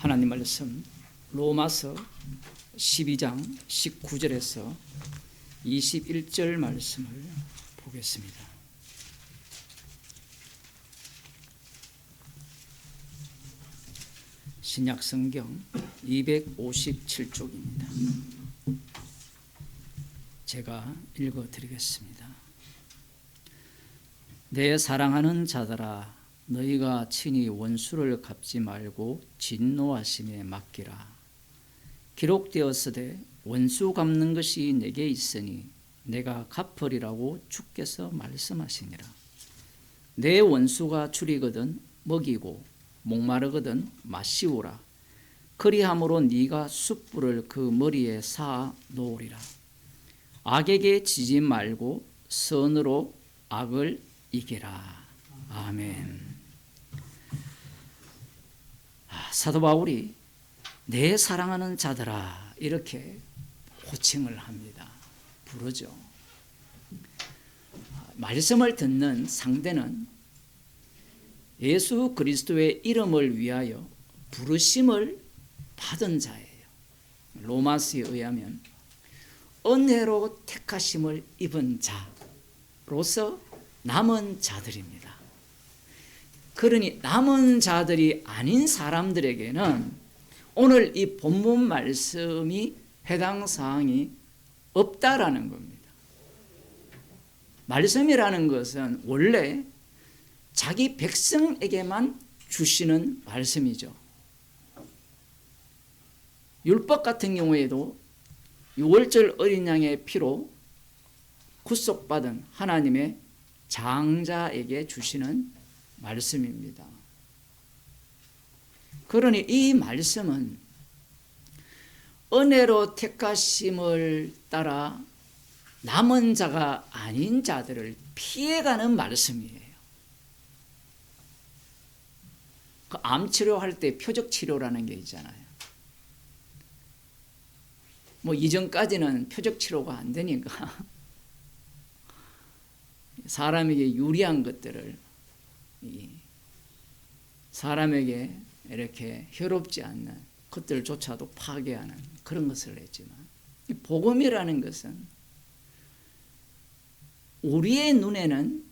하나님 말씀 로마서 12장 19절에서 21절 말씀을 보겠습니다. 신약성경 257쪽입니다. 제가 읽어드리겠습니다. 내 사랑하는 자들아, 너희가 친히 원수를 갚지 말고 진노하심에 맡기라. 기록되었으되 원수 갚는 것이 내게 있으니 내가 갚으리라고 주께서 말씀하시니라. 내 원수가 줄이거든 먹이고 목마르거든 마시우라. 그리함으로 네가 숯불을 그 머리에 쌓아 놓으리라. 악에게 지지 말고 선으로 악을 이기라. 아멘. 사도 바울이 내 사랑하는 자들아 이렇게 호칭을 합니다. 부르죠. 말씀을 듣는 상대는 예수 그리스도의 이름을 위하여 부르심을 받은 자예요. 로마서에 의하면 은혜로 택하심을 입은 자로서 남은 자들입니다. 그러니 남은 자들이 아닌 사람들에게는 오늘 이 본문 말씀이 해당 사항이 없다라는 겁니다. 말씀이라는 것은 원래 자기 백성에게만 주시는 말씀이죠. 율법 같은 경우에도 유월절 어린 양의 피로 구속받은 하나님의 장자에게 주시는 말씀입니다. 그러니 이 말씀은 은혜로 택하심을 따라 남은 자가 아닌 자들을 피해가는 말씀이에요. 그 암 치료할 때 표적 치료라는 게 있잖아요. 뭐 이전까지는 표적 치료가 안 되니까 사람에게 유리한 것들을 사람에게 이렇게 해롭지 않는 것들조차도 파괴하는 그런 것을 했지만 이 복음이라는 것은 우리의 눈에는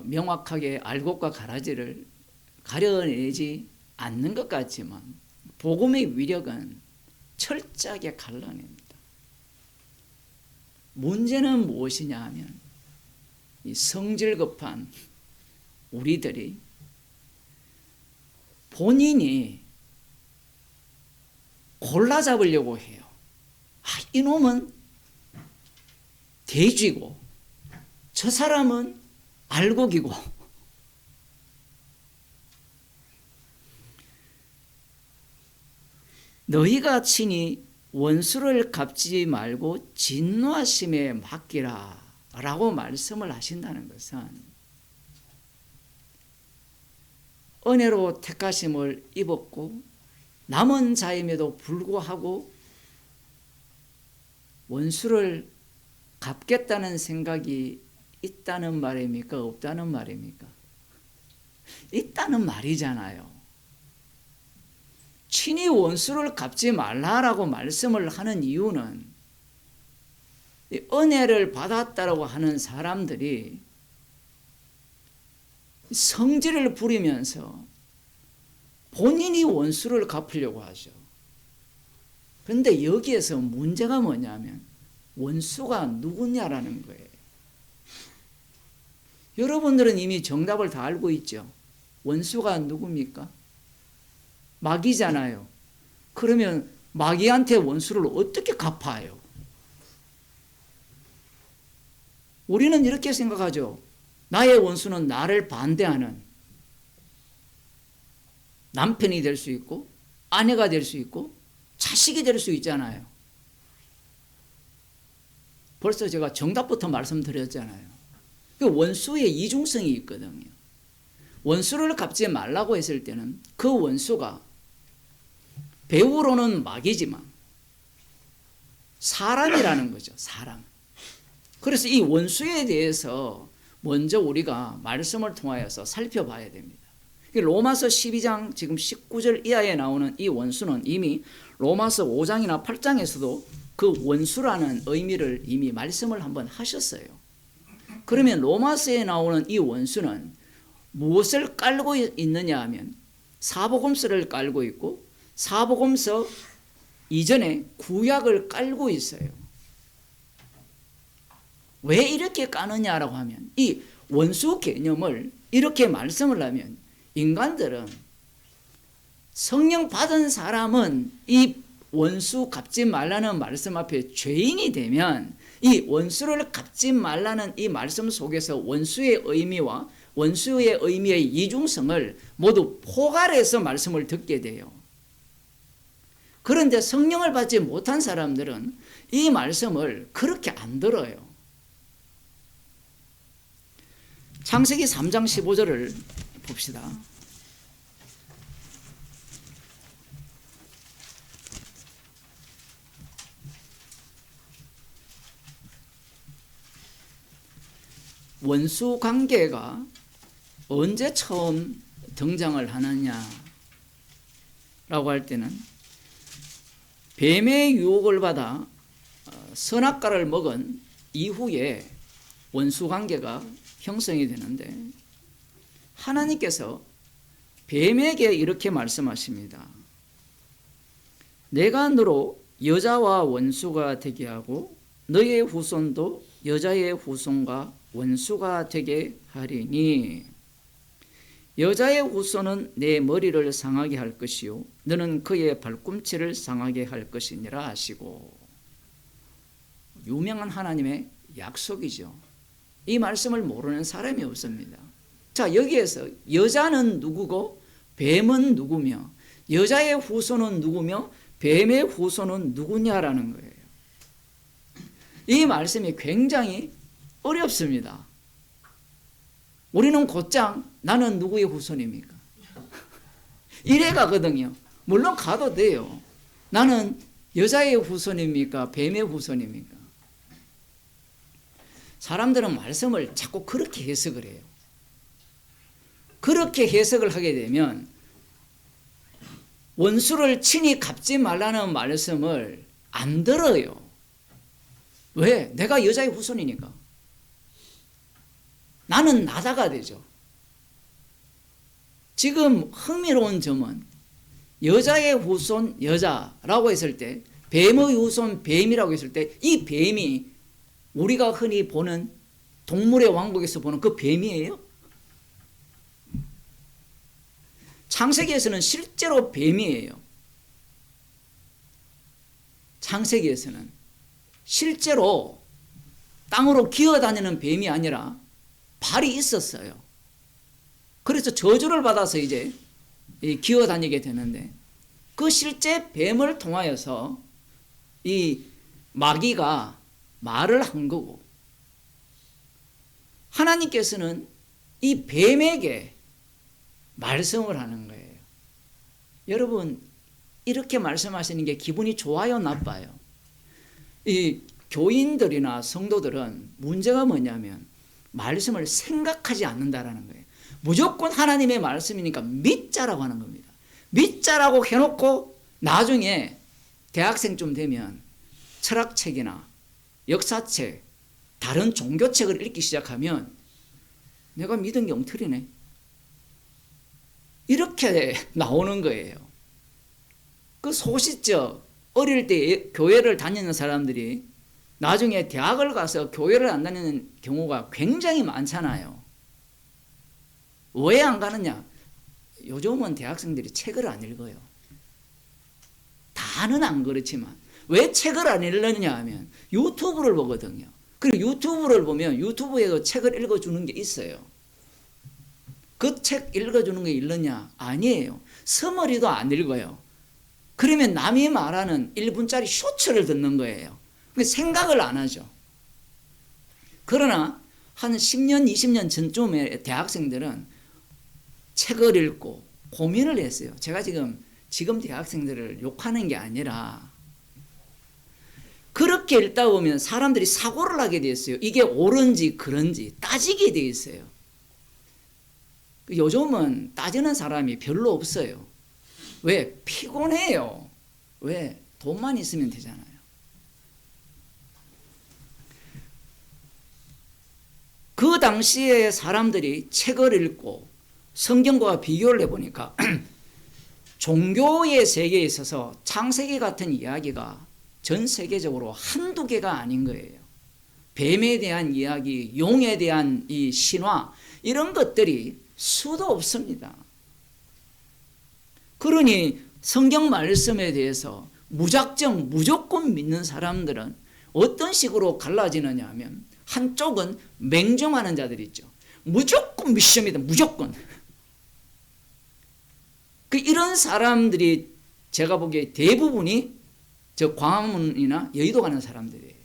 명확하게 알곡과 가라지를 가려내지 않는 것 같지만 복음의 위력은 철저하게 갈라냅니다. 문제는 무엇이냐 하면 이 성질급한 우리들이 본인이 골라 잡으려고 해요. 이놈은 돼지고 저 사람은 알곡이고 너희가 친히 원수를 갚지 말고 진노하심에 맡기라 라고 말씀을 하신다는 것은 은혜로 택하심을 입었고 남은 자임에도 불구하고 원수를 갚겠다는 생각이 있다는 말입니까? 없다는 말입니까? 있다는 말이잖아요. 친히 원수를 갚지 말라라고 말씀을 하는 이유는 은혜를 받았다라고 하는 사람들이 성질을 부리면서 본인이 원수를 갚으려고 하죠. 그런데 여기에서 문제가 뭐냐면 원수가 누구냐라는 거예요. 여러분들은 이미 정답을 다 알고 있죠. 원수가 누굽니까? 마귀잖아요. 그러면 마귀한테 원수를 어떻게 갚아요? 우리는 이렇게 생각하죠. 나의 원수는 나를 반대하는 남편이 될 수 있고 아내가 될 수 있고 자식이 될 수 있잖아요. 벌써 제가 정답부터 말씀드렸잖아요. 그 원수의 이중성이 있거든요. 원수를 갚지 말라고 했을 때는 그 원수가 배우로는 마귀지만 사람이라는 거죠. 사람. 그래서 이 원수에 대해서 먼저 우리가 말씀을 통하여서 살펴봐야 됩니다. 로마서 12장 지금 19절 이하에 나오는 이 원수는 이미 로마서 5장이나 8장에서도 그 원수라는 의미를 이미 말씀을 한번 하셨어요. 그러면 로마서에 나오는 이 원수는 무엇을 깔고 있느냐 하면 사복음서를 깔고 있고 사복음서 이전에 구약을 깔고 있어요. 왜 이렇게 까느냐라고 하면 이 원수 개념을 이렇게 말씀을 하면 인간들은 성령 받은 사람은 이 원수 갚지 말라는 말씀 앞에 죄인이 되면 이 원수를 갚지 말라는 이 말씀 속에서 원수의 의미와 원수의 의미의 이중성을 모두 포괄해서 말씀을 듣게 돼요. 그런데 성령을 받지 못한 사람들은 이 말씀을 그렇게 안 들어요. 창세기 3장 15절을 봅시다. 원수 관계가 언제 처음 등장을 하느냐라고 할 때는 뱀의 유혹을 받아 선악과를 먹은 이후에 원수 관계가 형성이 되는데 하나님께서 뱀에게 이렇게 말씀하십니다. 내가 너로 여자와 원수가 되게 하고 너의 후손도 여자의 후손과 원수가 되게 하리니 여자의 후손은 내 머리를 상하게 할 것이요 너는 그의 발꿈치를 상하게 할 것이니라 하시고. 유명한 하나님의 약속이죠. 이 말씀을 모르는 사람이 없습니다. 자, 여기에서 여자는 누구고 뱀은 누구며 여자의 후손은 누구며 뱀의 후손은 누구냐라는 거예요. 이 말씀이 굉장히 어렵습니다. 우리는 곧장 나는 누구의 후손입니까? 이래 가거든요. 물론 가도 돼요. 나는 여자의 후손입니까? 뱀의 후손입니까? 사람들은 말씀을 자꾸 그렇게 해석을 해요. 그렇게 해석을 하게 되면 원수를 친히 갚지 말라는 말씀을 안 들어요. 왜? 내가 여자의 후손이니까. 나는 나다가 되죠. 지금 흥미로운 점은 여자의 후손 여자라고 했을 때 뱀의 후손 뱀이라고 했을 때 이 뱀이 우리가 흔히 보는 동물의 왕국에서 보는 그 뱀이에요? 창세기에서는 실제로 뱀이에요. 창세기에서는 실제로 땅으로 기어다니는 뱀이 아니라 발이 있었어요. 그래서 저주를 받아서 이제 기어다니게 되는데 그 실제 뱀을 통하여서 이 마귀가 말을 한 거고 하나님께서는 이 뱀에게 말씀을 하는 거예요. 여러분 이렇게 말씀하시는 게 기분이 좋아요, 나빠요? 이 교인들이나 성도들은 문제가 뭐냐면 말씀을 생각하지 않는다라는 거예요. 무조건 하나님의 말씀이니까 믿자라고 하는 겁니다. 믿자라고 해놓고 나중에 대학생쯤 되면 철학책이나 역사책, 다른 종교책을 읽기 시작하면 내가 믿은 게 엉터리네. 이렇게 나오는 거예요. 그 소시적 어릴 때 교회를 다니는 사람들이 나중에 대학을 가서 교회를 안 다니는 경우가 굉장히 많잖아요. 왜 안 가느냐? 요즘은 대학생들이 책을 안 읽어요. 다는 안 그렇지만 왜 책을 안 읽느냐 하면 유튜브를 보거든요. 그리고 유튜브를 보면 유튜브에도 책을 읽어주는 게 있어요. 그 책 읽어주는 게 읽느냐? 아니에요. 서머리도 안 읽어요. 그러면 남이 말하는 1분짜리 쇼츠를 듣는 거예요. 생각을 안 하죠. 그러나 한 10년, 20년 전쯤에 대학생들은 책을 읽고 고민을 했어요. 제가 지금 대학생들을 욕하는 게 아니라 그렇게 읽다 보면 사람들이 사고를 하게 돼 있어요. 이게 옳은지 그런지 따지게 돼 있어요. 요즘은 따지는 사람이 별로 없어요. 왜? 피곤해요. 왜? 돈만 있으면 되잖아요. 그 당시에 사람들이 책을 읽고 성경과 비교를 해보니까 종교의 세계에 있어서 창세기 같은 이야기가 전 세계적으로 한두 개가 아닌 거예요. 뱀에 대한 이야기, 용에 대한 이 신화, 이런 것들이 수도 없습니다. 그러니 성경 말씀에 대해서 무조건 믿는 사람들은 어떤 식으로 갈라지느냐 하면, 한쪽은 맹종하는 자들이 있죠. 무조건 믿습니다. 무조건. 이런 사람들이 제가 보기에 대부분이 저 광화문이나 여의도 가는 사람들이에요.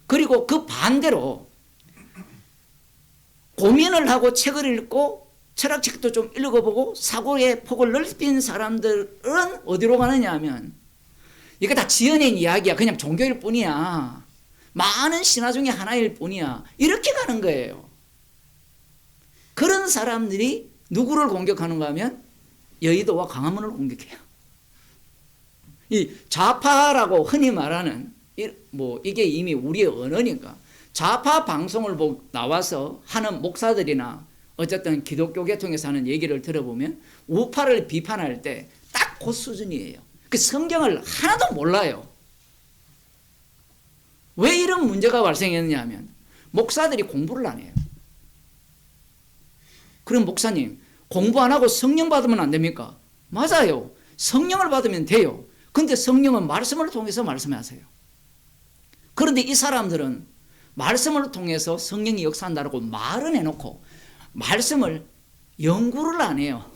그리고 그 반대로 고민을 하고 책을 읽고 철학책도 좀 읽어보고 사고의 폭을 넓힌 사람들은 어디로 가느냐 하면, 이거 다 지어낸 이야기야. 그냥 종교일 뿐이야. 많은 신화 중에 하나일 뿐이야. 이렇게 가는 거예요. 그런 사람들이 누구를 공격하는가 하면 여의도와 광화문을 공격해요. 이 좌파라고 흔히 말하는, 이게 이미 우리의 언어니까, 좌파 방송을 나와서 하는 목사들이나 어쨌든 기독교 계통에서 하는 얘기를 들어보면 우파를 비판할 때 딱 그 수준이에요. 그 성경을 하나도 몰라요. 왜 이런 문제가 발생했느냐 하면, 목사들이 공부를 안 해요. 그럼 목사님, 공부 안 하고 성령 받으면 안 됩니까? 맞아요. 성령을 받으면 돼요. 근데 성령은 말씀을 통해서 말씀하세요. 그런데 이 사람들은 말씀을 통해서 성령이 역사한다고 말은 해놓고 말씀을 연구를 안 해요.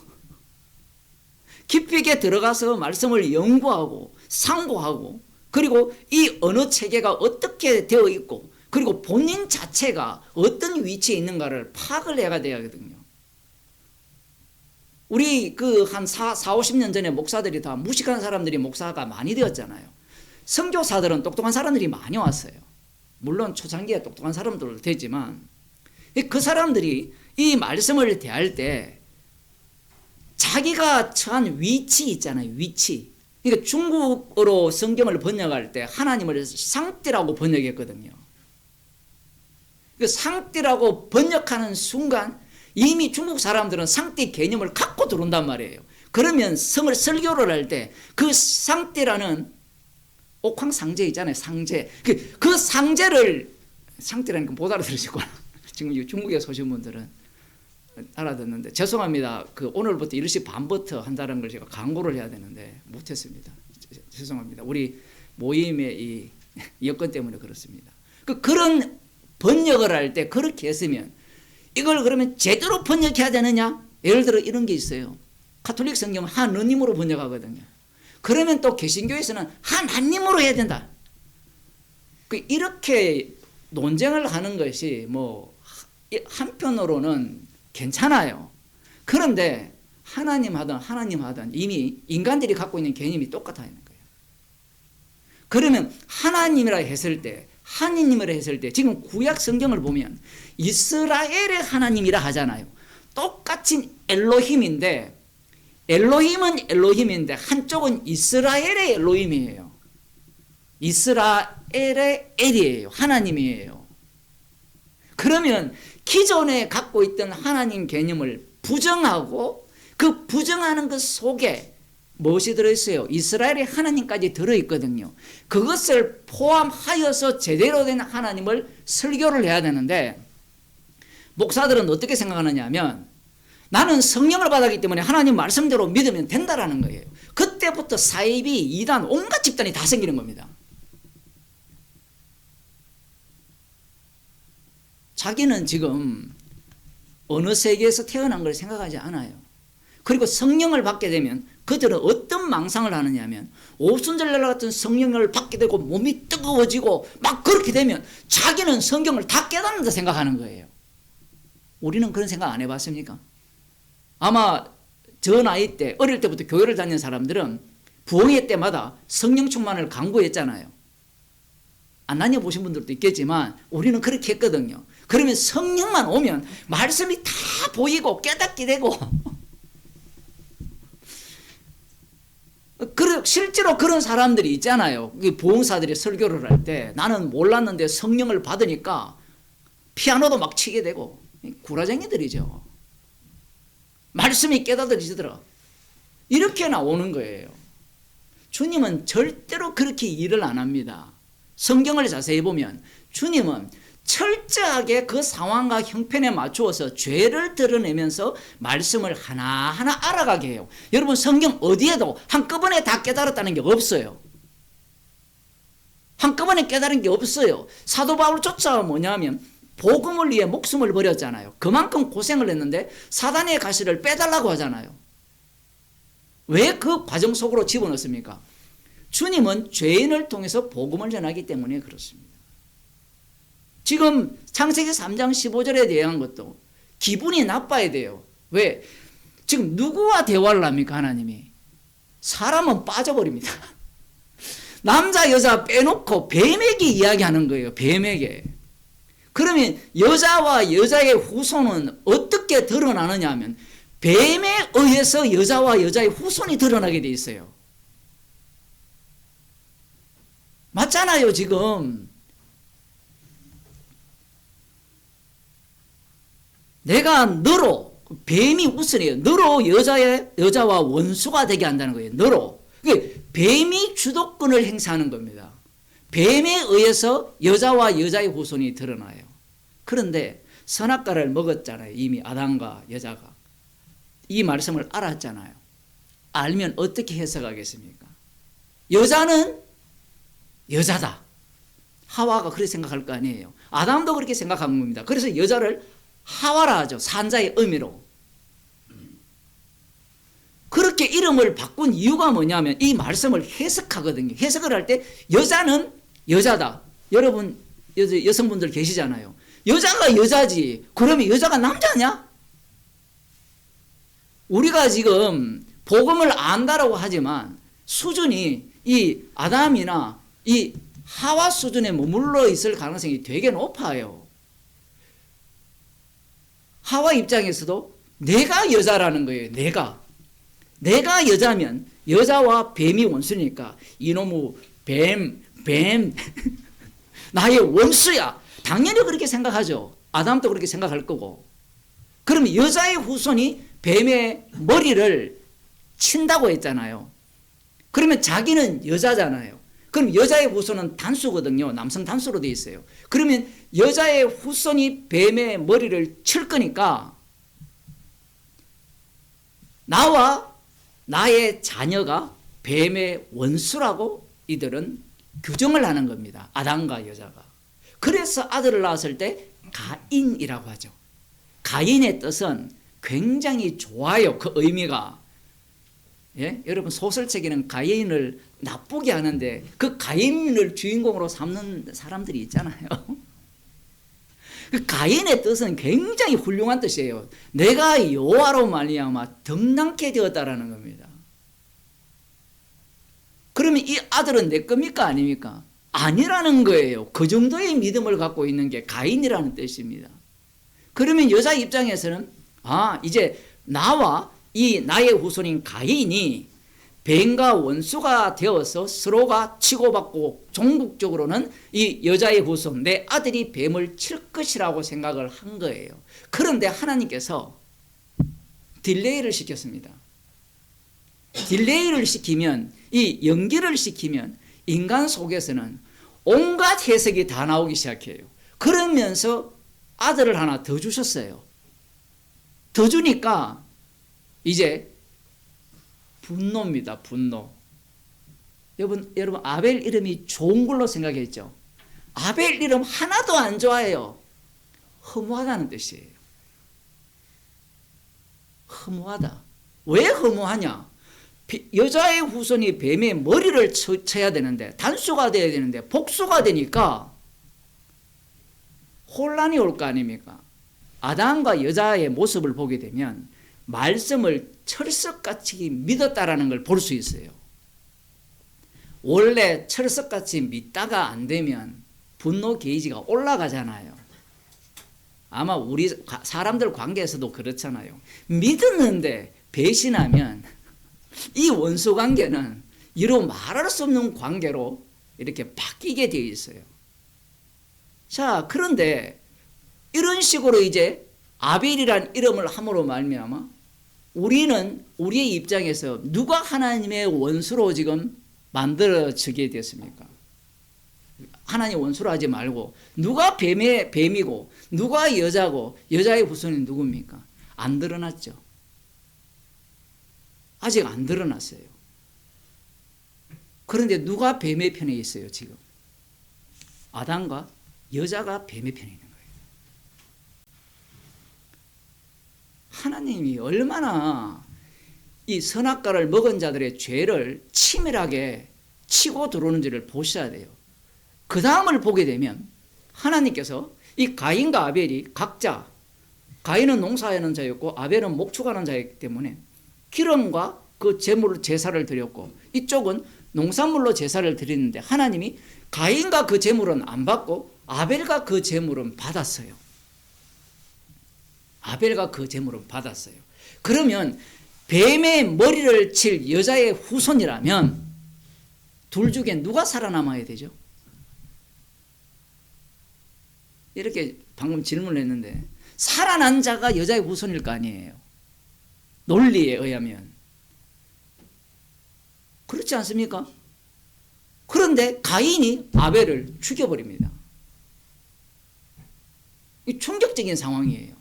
깊이 있게 들어가서 말씀을 연구하고 상고하고, 그리고 이 언어 체계가 어떻게 되어 있고, 그리고 본인 자체가 어떤 위치에 있는가를 파악을 해야 되거든요. 우리 한 40-50년 전에 목사들이 다 무식한 사람들이 목사가 많이 되었잖아요. 선교사들은 똑똑한 사람들이 많이 왔어요. 물론 초창기에 똑똑한 사람들도 되지만, 그 사람들이 이 말씀을 대할 때 자기가 처한 위치 있잖아요. 위치. 그러니까 중국어로 성경을 번역할 때 하나님을 상띠라고 번역했거든요. 그 상띠라고 번역하는 순간 이미 중국 사람들은 상띠 개념을 갖고 들어온단 말이에요. 그러면 설교를 할 때 그 상띠라는 옥황상제 있잖아요. 상제. 그 상제를, 상띠라는 건 못 알아들으시구나. 지금 중국에 오신 분들은 알아듣는데, 죄송합니다. 오늘부터 10시 반부터 한다는 걸 제가 광고를 해야 되는데 못했습니다. 죄송합니다. 우리 모임의 이 여건 때문에 그렇습니다. 그런 번역을 할 때 그렇게 했으면, 이걸 그러면 제대로 번역해야 되느냐? 예를 들어 이런 게 있어요. 가톨릭 성경은 하느님으로 번역하거든요. 그러면 또 개신교에서는 하나님으로 해야 된다. 이렇게 논쟁을 하는 것이 한편으로는 괜찮아요. 그런데 하나님 하든 이미 인간들이 갖고 있는 개념이 똑같아야 하는 거예요. 그러면 하나님이라 했을 때, 하느님이라 했을 때, 지금 구약 성경을 보면 이스라엘의 하나님이라 하잖아요. 똑같은 엘로힘인데, 엘로힘은 엘로힘인데 한쪽은 이스라엘의 엘로힘이에요. 이스라엘의 엘이에요. 하나님이에요. 그러면 기존에 갖고 있던 하나님 개념을 부정하고, 그 부정하는 것 속에 무엇이 들어있어요? 이스라엘의 하나님까지 들어있거든요. 그것을 포함하여서 제대로 된 하나님을 설교를 해야 되는데, 목사들은 어떻게 생각하느냐 하면, 나는 성령을 받았기 때문에 하나님 말씀대로 믿으면 된다라는 거예요. 그때부터 사이비, 이단, 온갖 집단이 다 생기는 겁니다. 자기는 지금 어느 세계에서 태어난 걸 생각하지 않아요. 그리고 성령을 받게 되면 그들은 어떤 망상을 하느냐 하면, 오순절날 같은 성령을 받게 되고 몸이 뜨거워지고 막 그렇게 되면 자기는 성경을 다 깨닫는다 생각하는 거예요. 우리는 그런 생각 안 해봤습니까? 아마 저 나이 때, 어릴 때부터 교회를 다니는 사람들은 부흥회 때마다 성령 충만을 강구했잖아요. 안 다녀보신 분들도 있겠지만 우리는 그렇게 했거든요. 그러면 성령만 오면 말씀이 다 보이고 깨닫게 되고 실제로 그런 사람들이 있잖아요. 보험사들이 설교를 할 때 나는 몰랐는데 성령을 받으니까 피아노도 막 치게 되고 구라쟁이들이죠. 말씀이 깨닫어지더라. 이렇게 나오는 거예요. 주님은 절대로 그렇게 일을 안 합니다. 성경을 자세히 보면 주님은 철저하게 그 상황과 형편에 맞추어서 죄를 드러내면서 말씀을 하나하나 알아가게 해요. 여러분 성경 어디에도 한꺼번에 다 깨달았다는 게 없어요. 한꺼번에 깨달은 게 없어요. 사도 바울조차 뭐냐면 복음을 위해 목숨을 버렸잖아요. 그만큼 고생을 했는데 사단의 가시를 빼달라고 하잖아요. 왜 그 과정 속으로 집어넣습니까? 주님은 죄인을 통해서 복음을 전하기 때문에 그렇습니다. 지금 창세기 3장 15절에 대한 것도 기분이 나빠야 돼요. 왜? 지금 누구와 대화를 합니까? 하나님이. 사람은 빠져버립니다. 남자 여자 빼놓고 뱀에게 이야기하는 거예요. 뱀에게. 그러면 여자와 여자의 후손은 어떻게 드러나느냐 하면 뱀에 의해서 여자와 여자의 후손이 드러나게 돼 있어요. 맞잖아요 지금. 내가 너로 뱀이 우선이에요. 너로 여자와 원수가 되게 한다는 거예요. 너로. 뱀이 주도권을 행사하는 겁니다. 뱀에 의해서 여자와 여자의 후손이 드러나요. 그런데 선악과를 먹었잖아요. 이미 아담과 여자가. 이 말씀을 알았잖아요. 알면 어떻게 해석하겠습니까? 여자는 여자다. 하와가 그렇게 생각할 거 아니에요. 아담도 그렇게 생각한 겁니다. 그래서 여자를 하와라 하죠. 산자의 의미로. 그렇게 이름을 바꾼 이유가 뭐냐면 이 말씀을 해석하거든요. 해석을 할 때 여자는 여자다. 여러분 여성분들 계시잖아요. 여자가 여자지. 그러면 여자가 남자냐? 우리가 지금 복음을 안다라고 하지만 수준이 이 아담이나 이 하와 수준에 머물러 있을 가능성이 되게 높아요. 하와 입장에서도 내가 여자라는 거예요. 내가 여자면 여자와 뱀이 원수니까 이놈의 뱀 나의 원수야. 당연히 그렇게 생각하죠. 아담도 그렇게 생각할 거고. 그러면 여자의 후손이 뱀의 머리를 친다고 했잖아요. 그러면 자기는 여자잖아요. 그럼 여자의 후손은 단수거든요. 남성 단수로 되어 있어요. 그러면 여자의 후손이 뱀의 머리를 칠 거니까 나와 나의 자녀가 뱀의 원수라고 이들은 규정을 하는 겁니다. 아담과 여자가. 그래서 아들을 낳았을 때 가인이라고 하죠. 가인의 뜻은 굉장히 좋아요. 그 의미가. 예? 여러분 소설책에는 가인을 나쁘게 하는데 그 가인을 주인공으로 삼는 사람들이 있잖아요. 그 가인의 뜻은 굉장히 훌륭한 뜻이에요. 내가 여호와로 말미암아 덕랑케 되었다라는 겁니다. 그러면 이 아들은 내 겁니까 아닙니까? 아니라는 거예요. 그 정도의 믿음을 갖고 있는 게 가인이라는 뜻입니다. 그러면 여자 입장에서는 이제 나와 이 나의 후손인 가인이 뱀과 원수가 되어서 서로가 치고받고 종국적으로는 이 여자의 후손 내 아들이 뱀을 칠 것이라고 생각을 한 거예요. 그런데 하나님께서 딜레이를 시켰습니다. 딜레이를 시키면 이 연기를 시키면 인간 속에서는 온갖 해석이 다 나오기 시작해요. 그러면서 아들을 하나 더 주셨어요. 더 주니까 이제 분노입니다. 분노. 여러분 아벨 이름이 좋은 걸로 생각했죠. 아벨 이름 하나도 안 좋아해요. 허무하다는 뜻이에요. 허무하다. 왜 허무하냐? 여자의 후손이 뱀의 머리를 쳐야 되는데 단수가 돼야 되는데 복수가 되니까 혼란이 올 거 아닙니까? 아담과 여자의 모습을 보게 되면 말씀을 철석같이 믿었다라는 걸 볼 수 있어요. 원래 철석같이 믿다가 안 되면 분노 게이지가 올라가잖아요. 아마 우리 사람들 관계에서도 그렇잖아요. 믿었는데 배신하면 이 원수 관계는 이루 말할 수 없는 관계로 이렇게 바뀌게 되어 있어요. 자, 그런데 이런 식으로 이제 아벨이란 이름을 함으로 말미암아 우리는 우리의 입장에서 누가 하나님의 원수로 지금 만들어지게 됐습니까? 하나님 원수로 하지 말고 누가 뱀이고 누가 여자고 여자의 후손이 누굽니까? 안 드러났죠. 아직 안 드러났어요. 그런데 누가 뱀의 편에 있어요 지금? 아담과 여자가 뱀의 편에 있는 거예요. 하나님이 얼마나 이 선악과를 먹은 자들의 죄를 치밀하게 치고 들어오는지를 보셔야 돼요. 그 다음을 보게 되면 하나님께서 이 가인과 아벨이 각자, 가인은 농사하는 자였고 아벨은 목축하는 자였기 때문에 기름과 그 제사를 드렸고 이쪽은 농산물로 제사를 드리는데 하나님이 가인과 그 제물은 안 받고 아벨과 그 제물은 받았어요. 아벨과 그 제물은 받았어요. 그러면 뱀의 머리를 칠 여자의 후손이라면 둘 중에 누가 살아남아야 되죠? 이렇게 방금 질문을 했는데 살아난 자가 여자의 후손일 거 아니에요. 논리에 의하면. 그렇지 않습니까? 그런데 가인이 아벨을 죽여버립니다. 이 충격적인 상황이에요.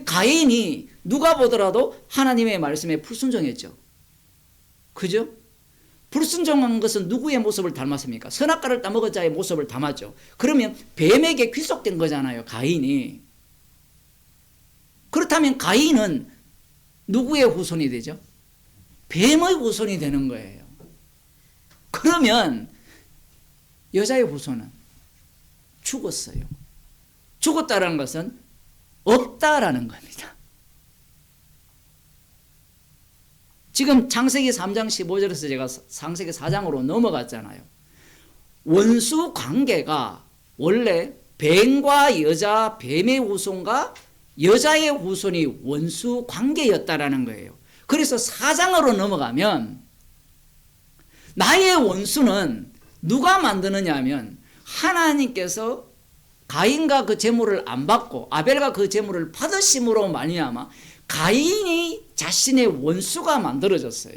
가인이 누가 보더라도 하나님의 말씀에 불순종했죠. 그죠? 불순종한 것은 누구의 모습을 닮았습니까? 선악과를 따먹은 자의 모습을 닮았죠. 그러면 뱀에게 귀속된 거잖아요, 가인이. 그렇다면 가인은 누구의 후손이 되죠? 뱀의 후손이 되는 거예요. 그러면 여자의 후손은 죽었어요. 죽었다는 것은 없다라는 겁니다. 지금 창세기 3장 15절에서 제가 창세기 4장으로 넘어갔잖아요. 원수 관계가 원래 뱀과 여자, 뱀의 후손과 여자의 후손이 원수 관계였다라는 거예요. 그래서 4장으로 넘어가면 나의 원수는 누가 만드느냐 하면 하나님께서 가인과 그 제물을 안 받고 아벨과 그 제물을 받으심으로 말미암아 가인이 자신의 원수가 만들어졌어요.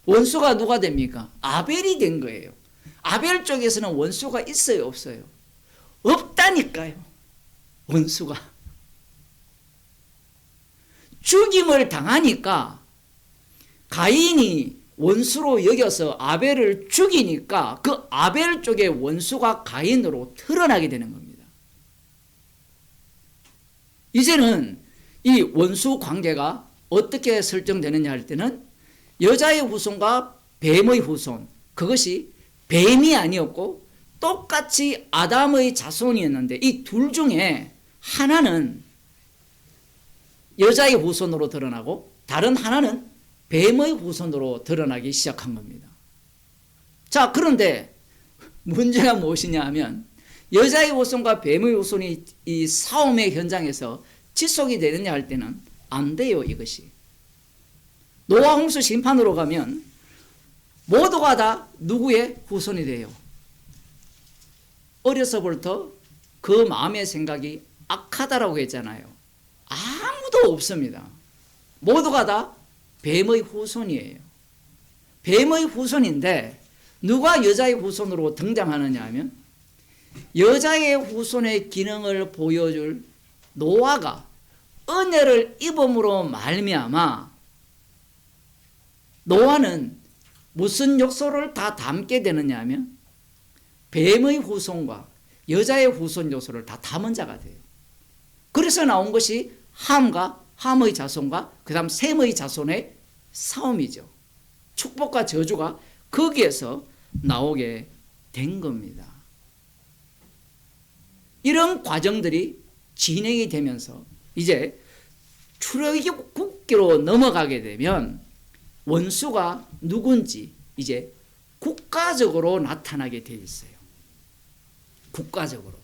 원수가 누가 됩니까? 아벨이 된 거예요. 아벨 쪽에서는 원수가 있어요, 없어요? 없다니까요. 원수가. 죽임을 당하니까 가인이 원수로 여겨서 아벨을 죽이니까 그 아벨 쪽의 원수가 가인으로 드러나게 되는 겁니다. 이제는 이 원수 관계가 어떻게 설정되느냐 할 때는 여자의 후손과 뱀의 후손, 그것이 뱀이 아니었고 똑같이 아담의 자손이었는데 이 둘 중에 하나는 여자의 후손으로 드러나고 다른 하나는 뱀의 후손으로 드러나기 시작한 겁니다. 자, 그런데 문제가 무엇이냐 하면 여자의 후손과 뱀의 후손이 이 싸움의 현장에서 지속이 되느냐 할 때는 안 돼요, 이것이. 노아 홍수 심판으로 가면 모두가 다 누구의 후손이 돼요? 어려서부터 그 마음의 생각이 악하다라고 했잖아요. 아무도 없습니다. 모두가 다 뱀의 후손이에요. 뱀의 후손인데 누가 여자의 후손으로 등장하느냐 하면 여자의 후손의 기능을 보여줄 노아가 은혜를 입음으로 말미암아 노아는 무슨 요소를 다 담게 되느냐 하면 뱀의 후손과 여자의 후손 요소를 다 담은 자가 돼요. 그래서 나온 것이 함과 함의 자손과 그 다음 셈의 자손의 싸움이죠. 축복과 저주가 거기에서 나오게 된 겁니다. 이런 과정들이 진행이 되면서 이제 출애굽기로 넘어가게 되면 원수가 누군지 이제 국가적으로 나타나게 되어 있어요. 국가적으로.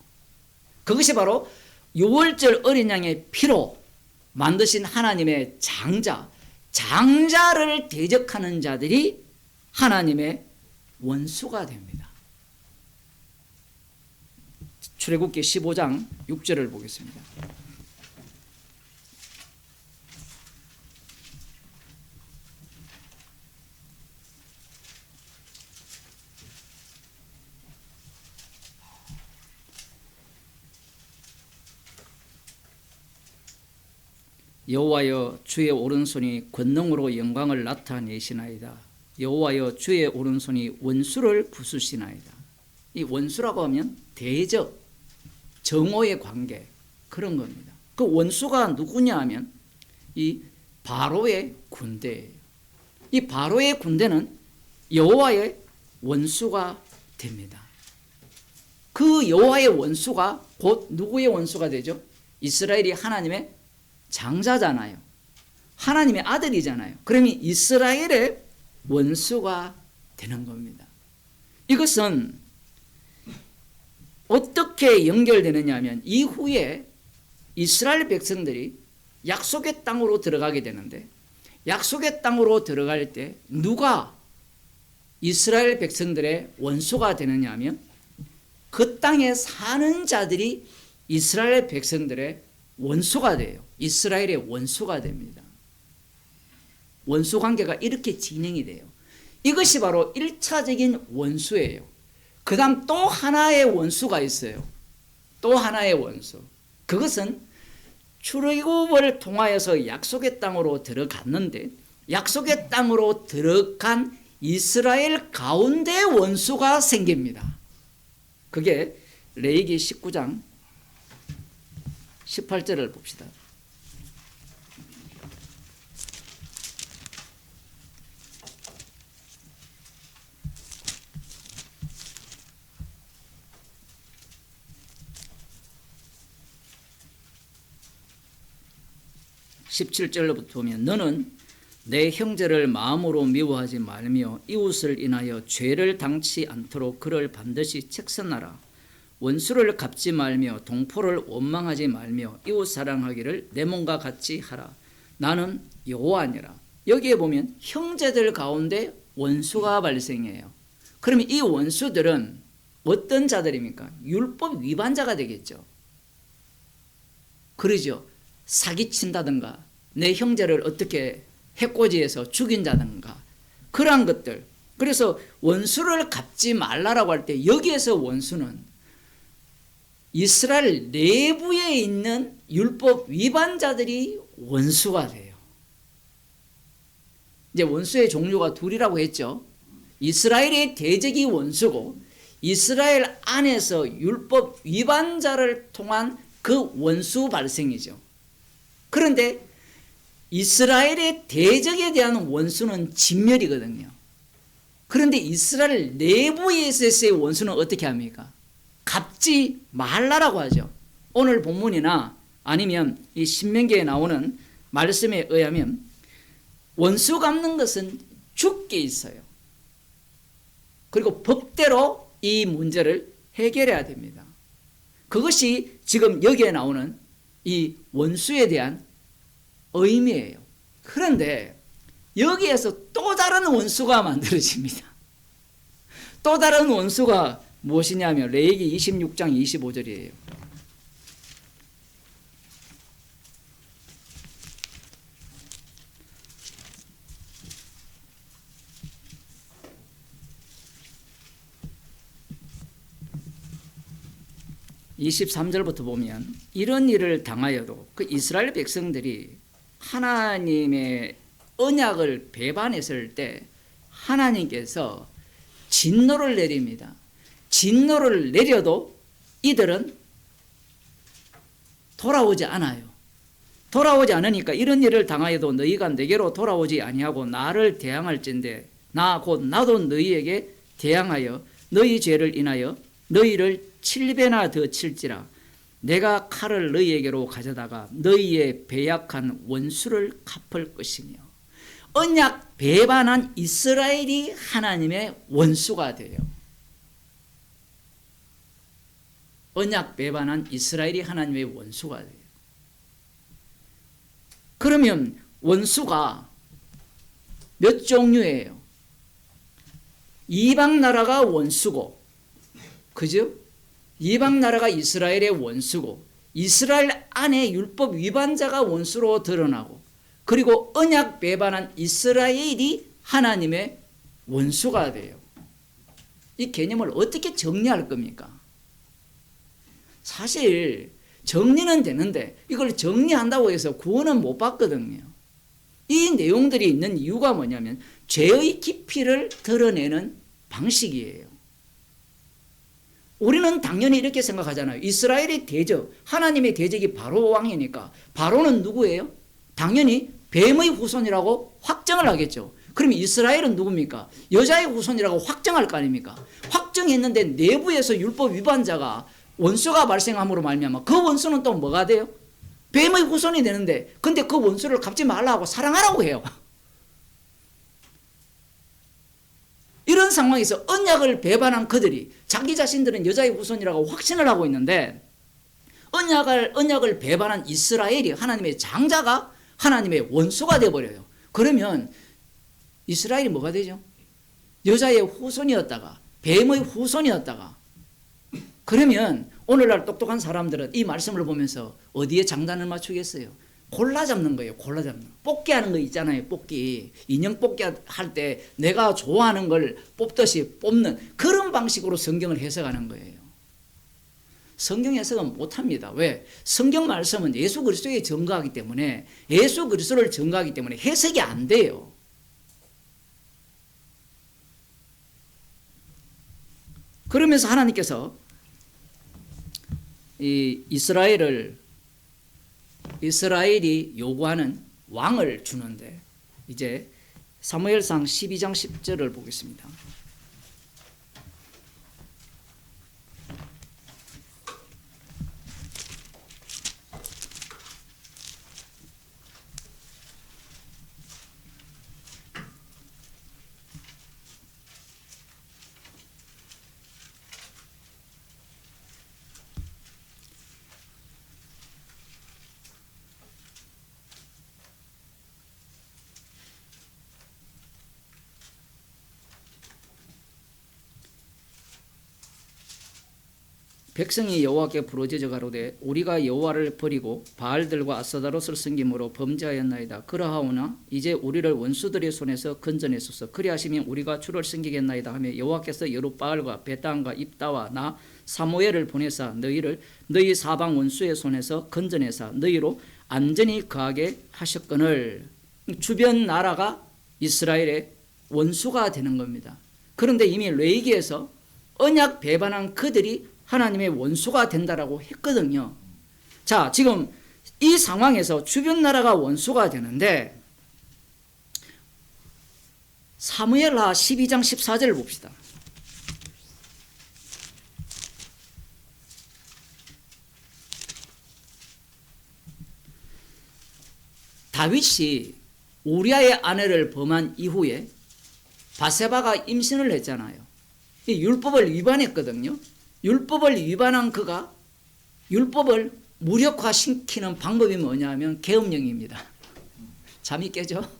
그것이 바로 유월절 어린 양의 피로 만드신 하나님의 장자를 대적하는 자들이 하나님의 원수가 됩니다. 출애굽기 15장 6절을 보겠습니다. 여호와여 주의 오른손이 권능으로 영광을 나타내시나이다. 여호와여 주의 오른손이 원수를 부수시나이다. 이 원수라고 하면 대적, 정오의 관계 그런 겁니다. 그 원수가 누구냐 하면 이 바로의 군대예요. 이 바로의 군대는 여호와의 원수가 됩니다. 그 여호와의 원수가 곧 누구의 원수가 되죠? 이스라엘이 하나님의 장자잖아요. 하나님의 아들이잖아요. 그러면 이스라엘의 원수가 되는 겁니다. 이것은 어떻게 연결되느냐 하면 이후에 이스라엘 백성들이 약속의 땅으로 들어가게 되는데 약속의 땅으로 들어갈 때 누가 이스라엘 백성들의 원수가 되느냐 하면 그 땅에 사는 자들이 이스라엘 백성들의 원수가 돼요. 이스라엘의 원수가 됩니다. 원수 관계가 이렇게 진행이 돼요. 이것이 바로 1차적인 원수예요. 그 다음 또 하나의 원수가 있어요. 또 하나의 원수. 그것은 출애굽을 통하여서 약속의 땅으로 들어갔는데 약속의 땅으로 들어간 이스라엘 가운데 원수가 생깁니다. 그게 레위기 19장 18절을 봅시다. (17절로부터) 보면 너는 내 형제를 마음으로 미워하지 말며 이웃을 인하여 죄를 당치 않도록 그를 반드시 책선하라. 원수를 갚지 말며 동포를 원망하지 말며 이웃 사랑하기를 내 몸과 같이 하라. 나는 여호와니라. 여기에 보면 형제들 가운데 원수가 발생해요. 그러면 이 원수들은 어떤 자들입니까? 율법 위반자가 되겠죠. 그러죠. 사기친다든가 내 형제를 어떻게 해코지해서 죽인다든가 그러한 것들. 그래서 원수를 갚지 말라라고 할 때 여기에서 원수는 이스라엘 내부에 있는 율법 위반자들이 원수가 돼요. 이제 원수의 종류가 둘이라고 했죠. 이스라엘의 대적이 원수고 이스라엘 안에서 율법 위반자를 통한 그 원수 발생이죠. 그런데 이스라엘의 대적에 대한 원수는 진멸이거든요. 그런데 이스라엘 내부에서의 원수는 어떻게 합니까? 갚지 말라라고 하죠. 오늘 본문이나 아니면 이 신명기에 나오는 말씀에 의하면 원수 갚는 것은 죽게 있어요. 그리고 법대로 이 문제를 해결해야 됩니다. 그것이 지금 여기에 나오는 이 원수에 대한 의미예요. 그런데 여기에서 또 다른 원수가 만들어집니다. 또 다른 원수가 무엇이냐면 레위기 26장 25절이에요. (23절부터) 보면 이런 일을 당하여도 그 이스라엘 백성들이 하나님의 언약을 배반했을 때 하나님께서 진노를 내립니다. 진노를 내려도 이들은 돌아오지 않아요. 돌아오지 않으니까 이런 일을 당하여도 너희가 내게로 돌아오지 아니하고 나를 대항할진대 나 곧 나도 너희에게 대항하여 너희 죄를 인하여 너희를 7배나 더 칠지라. 내가 칼을 너희에게로 가져다가 너희의 배약한 원수를 갚을 것이며. 언약 배반한 이스라엘이 하나님의 원수가 돼요. 언약 배반한 이스라엘이 하나님의 원수가 돼요. 그러면 원수가 몇 종류예요? 이방 나라가 원수고, 그죠? 이방 나라가 이스라엘의 원수고, 이스라엘 안에 율법 위반자가 원수로 드러나고, 그리고 언약 배반한 이스라엘이 하나님의 원수가 돼요. 이 개념을 어떻게 정리할 겁니까? 사실 정리는 되는데 이걸 정리한다고 해서 구원은 못 받거든요. 이 내용들이 있는 이유가 뭐냐면 죄의 깊이를 드러내는 방식이에요. 우리는 당연히 이렇게 생각하잖아요. 이스라엘의 대적, 하나님의 대적이 바로 왕이니까 바로는 누구예요? 당연히 뱀의 후손이라고 확정을 하겠죠. 그러면 이스라엘은 누굽니까? 여자의 후손이라고 확정할 거 아닙니까? 확정했는데 내부에서 율법 위반자가 원수가 발생함으로 말미암아 그 원수는 또 뭐가 돼요? 뱀의 후손이 되는데 근데 그 원수를 갚지 말라고 사랑하라고 해요. 이런 상황에서 언약을 배반한 그들이 자기 자신들은 여자의 후손이라고 확신을 하고 있는데 언약을 배반한 이스라엘이 하나님의 장자가 하나님의 원수가 되어버려요. 그러면 이스라엘이 뭐가 되죠? 여자의 후손이었다가 뱀의 후손이었다가 그러면 오늘날 똑똑한 사람들은 이 말씀을 보면서 어디에 장단을 맞추겠어요? 골라 잡는 거예요. 골라 잡는 거. 뽑기 하는 거 있잖아요. 뽑기. 인형 뽑기 할 때 내가 좋아하는 걸 뽑듯이 뽑는 그런 방식으로 성경을 해석하는 거예요. 성경 해석은 못합니다. 왜? 성경 말씀은 예수 그리스도에 증거하기 때문에 예수 그리스도를 증거하기 때문에 해석이 안 돼요. 그러면서 하나님께서 이스라엘이 요구하는 왕을 주는데 이제 사무엘상 12장 10절을 보겠습니다. 백성이 여호와께 부르짖어 가로되 우리가 여호와를 버리고 바알들과 아스타롯을 섬김으로 범죄하였나이다. 그러하오나 이제 우리를 원수들의 손에서 건져내소서. 그리하시면 우리가 주를 섬기겠나이다 하며 여호와께서 여룻바알과 베단과 입다와 나 사무엘을 보내사 너희를 너희 사방 원수의 손에서 건져내사 너희로 안전히 거하게 하셨거늘. 주변 나라가 이스라엘의 원수가 되는 겁니다. 그런데 이미 레위기에서 언약 배반한 그들이 하나님의 원수가 된다라고 했거든요. 자, 지금 이 상황에서 주변 나라가 원수가 되는데 사무엘하 12장 14절을 봅시다. 다윗이 우리아의 아내를 범한 이후에 바세바가 임신을 했잖아요. 이 율법을 위반했거든요. 율법을 위반한 그가 율법을 무력화시키는 방법이 뭐냐면 계엄령입니다. 잠이 깨죠?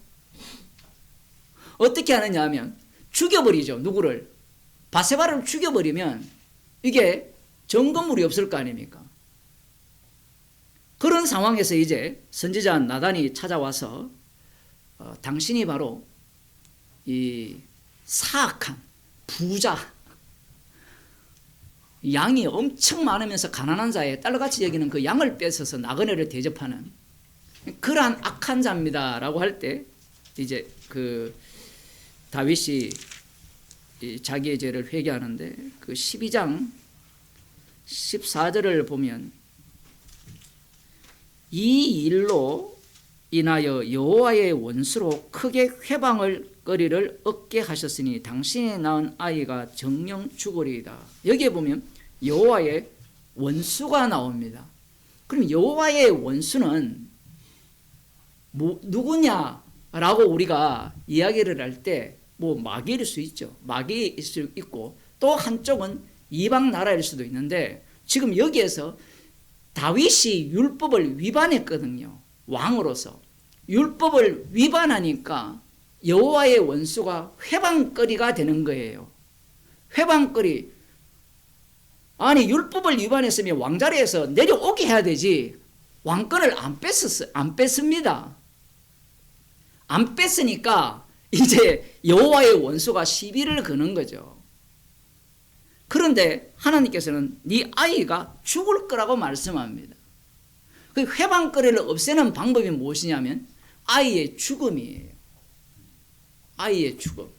어떻게 하느냐 하면 죽여버리죠. 누구를? 바세바를 죽여버리면 이게 점검물이 없을 거 아닙니까? 그런 상황에서 이제 선지자 나단이 찾아와서 당신이 바로 이 사악한 부자 양이 엄청 많으면서 가난한 자의 딸같이 여기는 그 양을 뺏어서 나그네를 대접하는 그러한 악한 자입니다라고 할 때 이제 그 다윗이 자기의 죄를 회개하는데 그 12장 14절을 보면 이 일로 인하여 여호와의 원수로 크게 회방을 거리를 얻게 하셨으니 당신이 낳은 아이가 정령 죽으리이다. 여기에 보면 여호와의 원수가 나옵니다. 그럼 여호와의 원수는 누구냐라고 우리가 이야기를 할 때 뭐 마귀일 수 있죠. 마귀일 수 있고 또 한쪽은 이방 나라일 수도 있는데 지금 여기에서 다윗이 율법을 위반했거든요. 왕으로서. 율법을 위반하니까 여호와의 원수가 회방거리가 되는 거예요. 회방거리. 아니 율법을 위반했으면 왕자리에서 내려오게 해야 되지. 왕권을 안 뺐습니다. 안 뺐으니까 이제 여호와의 원수가 시비를 거는 거죠. 그런데 하나님께서는 네 아이가 죽을 거라고 말씀합니다. 그 회방거리를 없애는 방법이 무엇이냐면 아이의 죽음이에요. 아이의 죽음.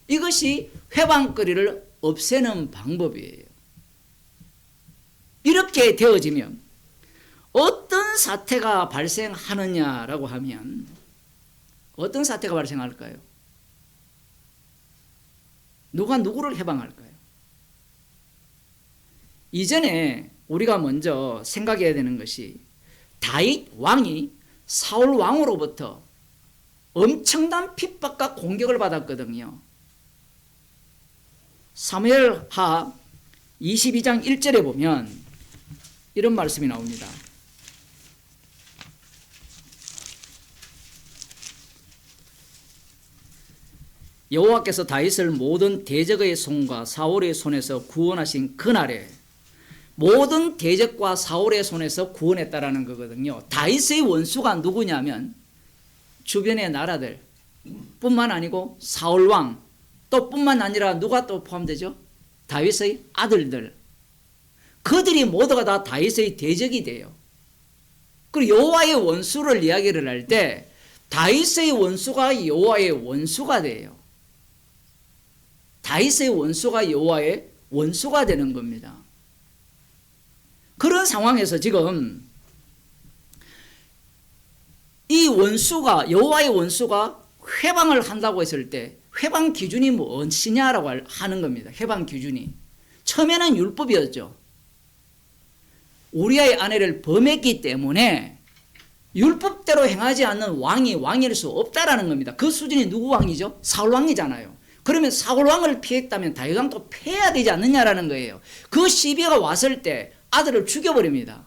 이것이 회방거리를 없애는 방법이에요. 이렇게 되어지면 어떤 사태가 발생하느냐라고 하면 어떤 사태가 발생할까요? 누가 누구를 해방할까요? 이전에 우리가 먼저 생각해야 되는 것이 다윗 왕이 사울 왕으로부터 엄청난 핍박과 공격을 받았거든요. 사무엘하 22장 1절에 보면 이런 말씀이 나옵니다. 여호와께서 다윗을 모든 대적의 손과 사울의 손에서 구원하신 그날에 모든 대적과 사울의 손에서 구원했다라는 거거든요. 다윗의 원수가 누구냐면 주변의 나라들 뿐만 아니고 사울 왕 또 뿐만 아니라 누가 또 포함되죠? 다윗의 아들들. 그들이 모두가 다 다윗의 대적이 돼요. 그리고 여호와의 원수를 이야기를 할 때 다윗의 원수가 여호와의 원수가 돼요. 다윗의 원수가 여호와의 원수가 되는 겁니다. 그런 상황에서 지금 이 원수가 여호와의 원수가 회방을 한다고 했을 때 회방 기준이 무엇이냐라고 하는 겁니다. 회방 기준이 처음에는 율법이었죠. 우리아의 아내를 범했기 때문에 율법대로 행하지 않는 왕이 왕일 수 없다라는 겁니다. 그 수준이 누구 왕이죠? 사울 왕이잖아요. 그러면 사울 왕을 피했다면 다윗 왕도 패해야 되지 않느냐라는 거예요. 그 시비가 왔을 때 아들을 죽여버립니다.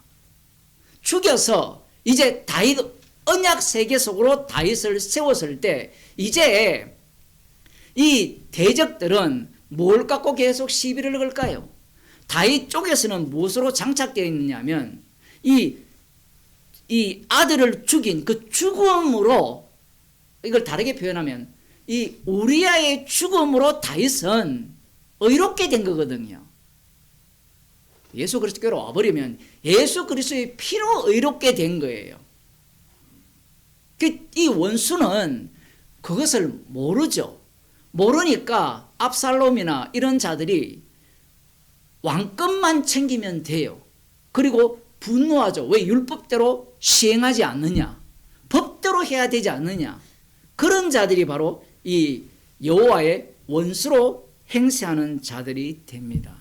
죽여서 이제 다윗 언약 세계 속으로 다윗을 세웠을 때 이제 이 대적들은 뭘 갖고 계속 시비를 걸까요? 다윗 쪽에서는 무엇으로 장착되어 있느냐면 이 아들을 죽인 그 죽음으로 이걸 다르게 표현하면 이 우리아의 죽음으로 다윗은 의롭게 된 거거든요. 예수 그리스도로 와버리면 예수 그리스도의 피로 의롭게 된 거예요. 이 원수는 그것을 모르죠. 모르니까 압살롬이나 이런 자들이 왕권만 챙기면 돼요. 그리고 분노하죠. 왜 율법대로 시행하지 않느냐? 법대로 해야 되지 않느냐? 그런 자들이 바로 이 여호와의 원수로 행세하는 자들이 됩니다.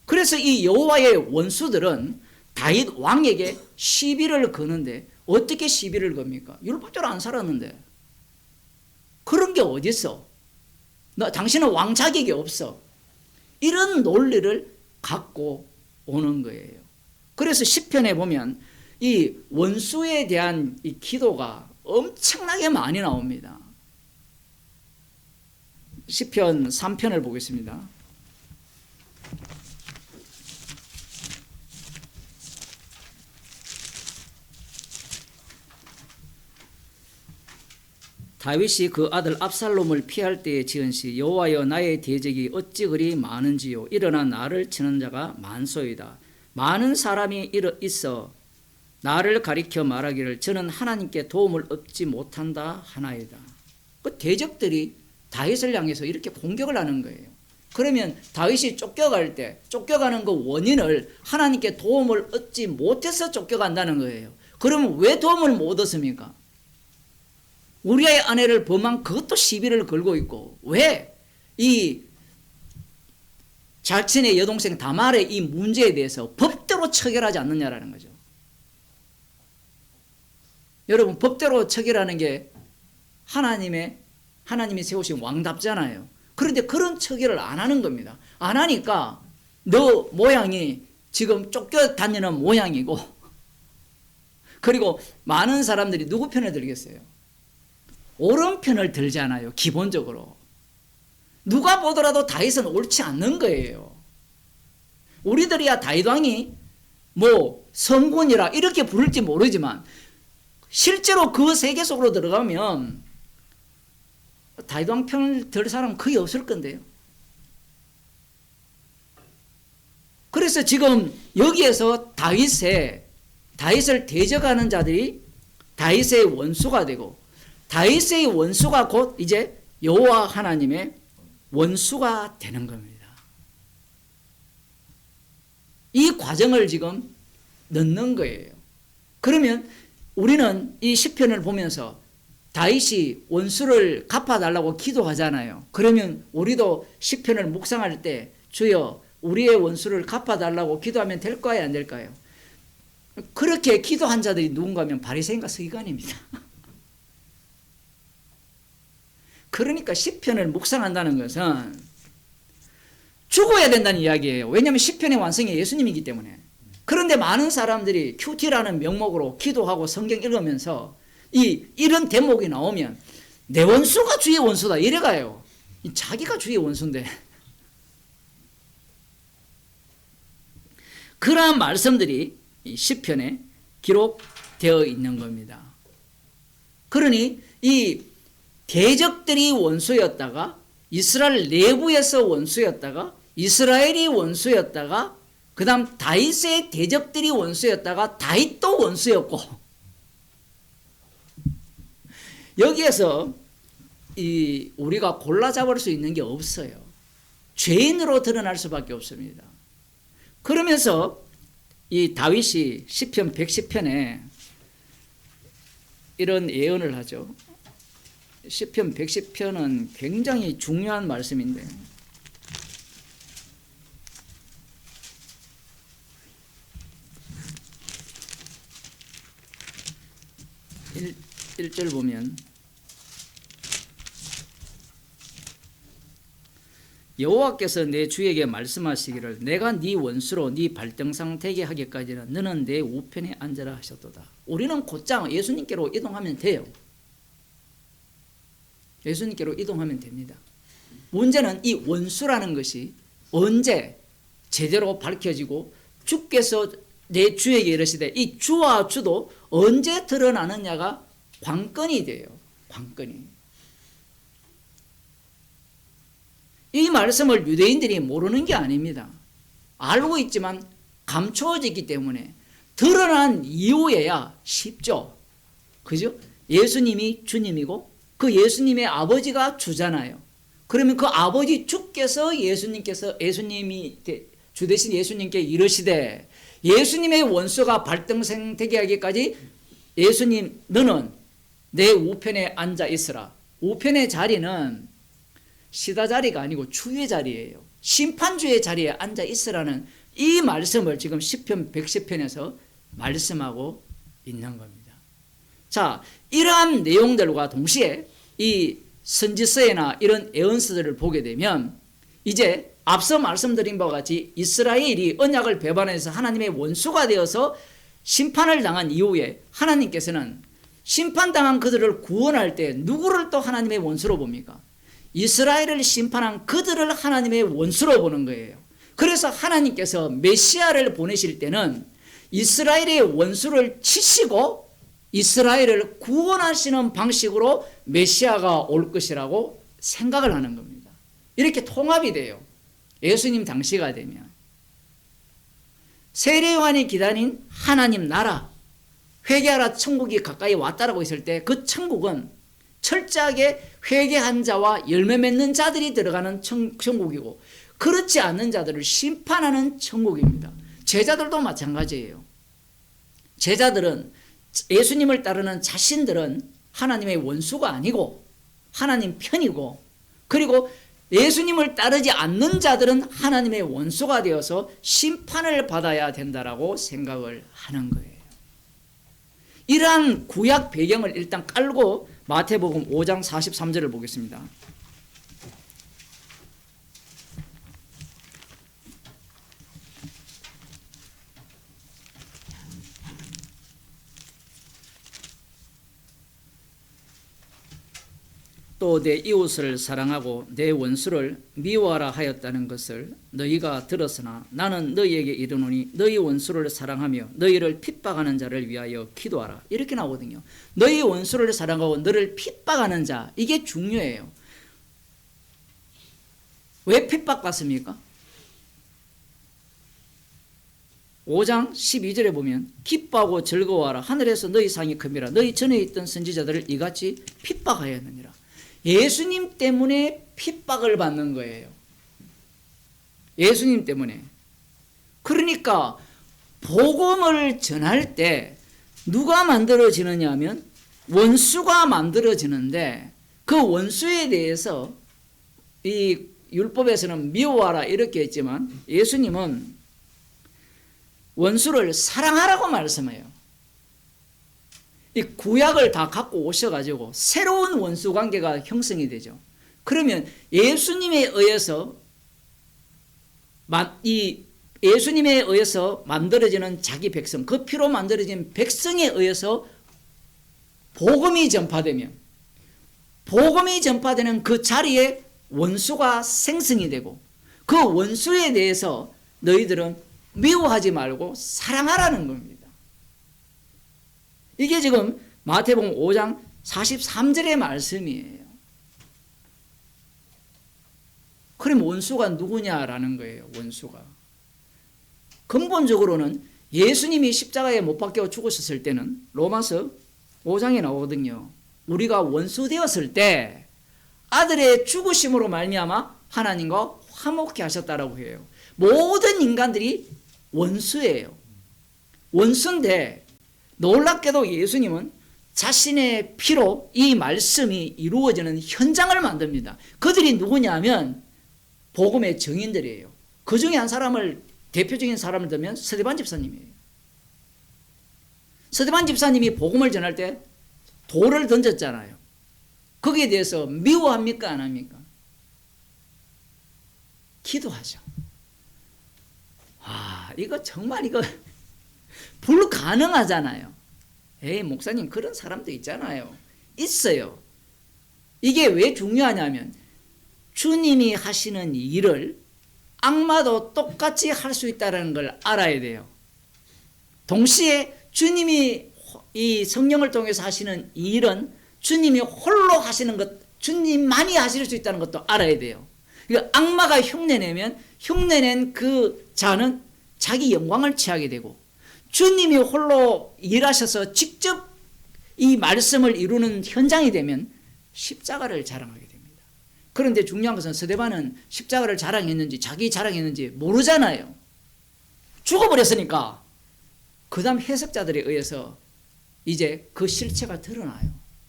그래서 이 여호와의 원수들은 다윗 왕에게 시비를 거는데 어떻게 시비를 겁니까? 율법대로 안 살았는데. 그런 게 어디 있어? 당신은 왕 자격이 없어. 이런 논리를 갖고 오는 거예요. 그래서 시편에 보면 이 원수에 대한 이 기도가 엄청나게 많이 나옵니다. 시편 3편을 보겠습니다. 다윗이 그 아들 압살롬을 피할 때에 지은 시 여호와여 나의 대적이 어찌 그리 많은지요. 일어나 나를 치는 자가 많소이다. 많은 사람이 있어 나를 가리켜 말하기를 저는 하나님께 도움을 얻지 못한다 하나이다. 그 대적들이 다윗을 향해서 이렇게 공격을 하는 거예요. 그러면 다윗이 쫓겨갈 때 쫓겨가는 그 원인을 하나님께 도움을 얻지 못해서 쫓겨간다는 거예요. 그러면 왜 도움을 못 얻습니까? 우리의 아내를 범한 그것도 시비를 걸고 있고 왜 이 자신의 여동생 다말의 이 문제에 대해서 법대로 처결하지 않느냐라는 거죠. 여러분 법대로 처결하는 게 하나님이 세우신 왕답잖아요. 그런데 그런 처결을 안 하는 겁니다. 안 하니까 너 모양이 지금 쫓겨다니는 모양이고, 그리고 많은 사람들이 누구 편을 들겠어요? 옳은 편을 들잖아요. 기본적으로 누가 보더라도 다윗은 옳지 않는 거예요. 우리들이야 다윗 왕이 뭐 성군이라 이렇게 부를지 모르지만 실제로 그 세계 속으로 들어가면 다윗 왕 편을 들 사람은 거의 없을 건데요. 그래서 지금 여기에서 다윗을 대적하는 자들이 다윗의 원수가 되고, 다윗의 원수가 곧 이제 여호와 하나님의 원수가 되는 겁니다. 이 과정을 지금 넣는 거예요. 그러면 우리는 이 시편을 보면서 다윗이 원수를 갚아달라고 기도하잖아요. 그러면 우리도 시편을 묵상할 때 주여 우리의 원수를 갚아달라고 기도하면 될까요, 안 될까요? 그렇게 기도한 자들이 누군가 하면 바리새인과 서기관입니다. 그러니까 시편을 묵상한다는 것은 죽어야 된다는 이야기예요. 왜냐하면 시편의 완성이 예수님이기 때문에. 그런데 많은 사람들이 큐티라는 명목으로 기도하고 성경 읽으면서 이런 대목이 나오면 내 원수가 주의 원수다 이래가요. 자기가 주의 원수인데. 그러한 말씀들이 이 시편에 기록되어 있는 겁니다. 그러니 이 대적들이 원수였다가, 이스라엘 내부에서 원수였다가, 이스라엘이 원수였다가, 그 다음 다윗의 대적들이 원수였다가 다윗도 원수였고, 여기에서 우리가 골라 잡을 수 있는 게 없어요. 죄인으로 드러날 수밖에 없습니다. 그러면서 이 다윗이 시편 110편에 이런 예언을 하죠. 시편 110편은 굉장히 중요한 말씀인데, 일 절 보면 여호와께서 내 주에게 말씀하시기를 내가 네 원수로 네 발등상 되게 하기까지는 너는 내 우편에 앉으라 하셨도다. 우리는 곧장 예수님께로 이동하면 돼요. 예수님께로 이동하면 됩니다. 문제는 이 원수라는 것이 언제 제대로 밝혀지고 주께서 내 주에게 이르시되 이 주와 주도 언제 드러나느냐가 관건이 돼요. 관건이. 이 말씀을 유대인들이 모르는 게 아닙니다. 알고 있지만 감추어졌기 때문에 드러난 이후에야 쉽죠. 그죠? 예수님이 주님이고 그 예수님의 아버지가 주잖아요. 그러면 그 아버지 주께서 예수님이 주 대신 예수님께 이르시되 예수님의 원수가 발등생 되게 하기까지 예수님 너는 내 우편에 앉아 있으라. 우편의 자리는 시다 자리가 아니고 주의 자리예요. 심판주의 자리에 앉아 있으라는 이 말씀을 지금 시편 110편에서 말씀하고 있는 겁니다. 자, 이러한 내용들과 동시에 이 선지서나 이런 예언서들을 보게 되면 이제 앞서 말씀드린 바와 같이 이스라엘이 언약을 배반해서 하나님의 원수가 되어서 심판을 당한 이후에 하나님께서는 심판당한 그들을 구원할 때 누구를 또 하나님의 원수로 봅니까? 이스라엘을 심판한 그들을 하나님의 원수로 보는 거예요. 그래서 하나님께서 메시아를 보내실 때는 이스라엘의 원수를 치시고 이스라엘을 구원하시는 방식으로 메시아가 올 것이라고 생각을 하는 겁니다. 이렇게 통합이 돼요. 예수님 당시가 되면. 세례요한이 기다린 하나님 나라, 회개하라 천국이 가까이 왔다라고 했을 때 그 천국은 철저하게 회개한 자와 열매 맺는 자들이 들어가는 천국이고 그렇지 않는 자들을 심판하는 천국입니다. 제자들도 마찬가지예요. 제자들은 예수님을 따르는 자신들은 하나님의 원수가 아니고 하나님 편이고 그리고 예수님을 따르지 않는 자들은 하나님의 원수가 되어서 심판을 받아야 된다라고 생각을 하는 거예요. 이러한 구약 배경을 일단 깔고 마태복음 5장 43절을 보겠습니다. 또 내 이웃을 사랑하고 내 원수를 미워하라 하였다는 것을 너희가 들었으나 나는 너희에게 이르노니 너희 원수를 사랑하며 너희를 핍박하는 자를 위하여 기도하라. 이렇게 나오거든요. 너희 원수를 사랑하고 너를 핍박하는 자, 이게 중요해요. 왜 핍박받습니까? 5장 12절에 보면 기뻐하고 즐거워하라. 하늘에서 너희 상이 큽니다. 너희 전에 있던 선지자들을 이같이 핍박하였느니라. 예수님 때문에 핍박을 받는 거예요. 예수님 때문에. 그러니까 복음을 전할 때 누가 만들어지느냐 하면 원수가 만들어지는데, 그 원수에 대해서 이 율법에서는 미워하라 이렇게 했지만 예수님은 원수를 사랑하라고 말씀해요. 이 구약을 다 갖고 오셔가지고 새로운 원수 관계가 형성이 되죠. 그러면 예수님에 의해서 만들어지는 자기 백성, 그 피로 만들어진 백성에 의해서 복음이 전파되면, 복음이 전파되는 그 자리에 원수가 생성이 되고, 그 원수에 대해서 너희들은 미워하지 말고 사랑하라는 겁니다. 이게 지금 마태복음 5장 43절의 말씀이에요. 그럼 원수가 누구냐라는 거예요. 원수가. 근본적으로는 예수님이 십자가에 못 박혀 죽으셨을 때는 로마서 5장에 나오거든요. 우리가 원수 되었을 때 아들의 죽으심으로 말미암아 하나님과 화목케 하셨다라고 해요. 모든 인간들이 원수예요. 원수인데 놀랍게도 예수님은 자신의 피로 이 말씀이 이루어지는 현장을 만듭니다. 그들이 누구냐면 복음의 증인들이에요. 그 중에 한 사람을, 대표적인 사람을 들면 스데반 집사님이에요. 스데반 집사님이 복음을 전할 때 돌을 던졌잖아요. 거기에 대해서 미워합니까 안 합니까? 기도하죠. 이거 정말 이거 불가능하잖아요. 에이, 목사님, 그런 사람도 있잖아요. 있어요. 이게 왜 중요하냐면 주님이 하시는 일을 악마도 똑같이 할 수 있다는 걸 알아야 돼요. 동시에 주님이 이 성령을 통해서 하시는 일은 주님이 홀로 하시는 것, 주님만이 하실 수 있다는 것도 알아야 돼요. 그러니까 악마가 흉내내면 흉내낸 그 자는 자기 영광을 취하게 되고, 주님이 홀로 일하셔서 직접 이 말씀을 이루는 현장이 되면 십자가를 자랑하게 됩니다. 그런데 중요한 것은 스데반은 십자가를 자랑했는지 자기 자랑했는지 모르잖아요. 죽어버렸으니까. 그 다음 해석자들에 의해서 이제 그 실체가 드러나요.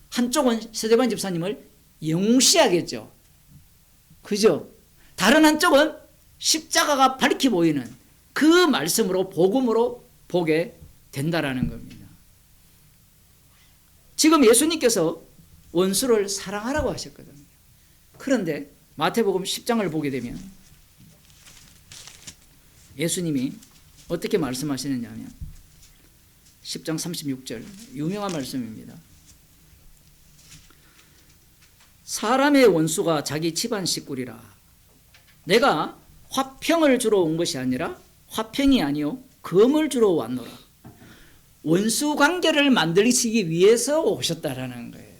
한쪽은 스데반 집사님을 영시하겠죠. 그죠? 다른 한쪽은 십자가가 밝히 보이는 그 말씀으로, 복음으로 보게 된다라는 겁니다. 지금 예수님께서 원수를 사랑하라고 하셨거든요. 그런데 마태복음 10장을 보게 되면 예수님이 어떻게 말씀하시느냐 하면 10장 36절, 유명한 말씀입니다. 사람의 원수가 자기 집안 식구리라. 내가 화평을 주러 온 것이 아니라 화평이 아니요 검을 주러 왔노라. 원수 관계를 만들시기 위해서 오셨다라는 거예요.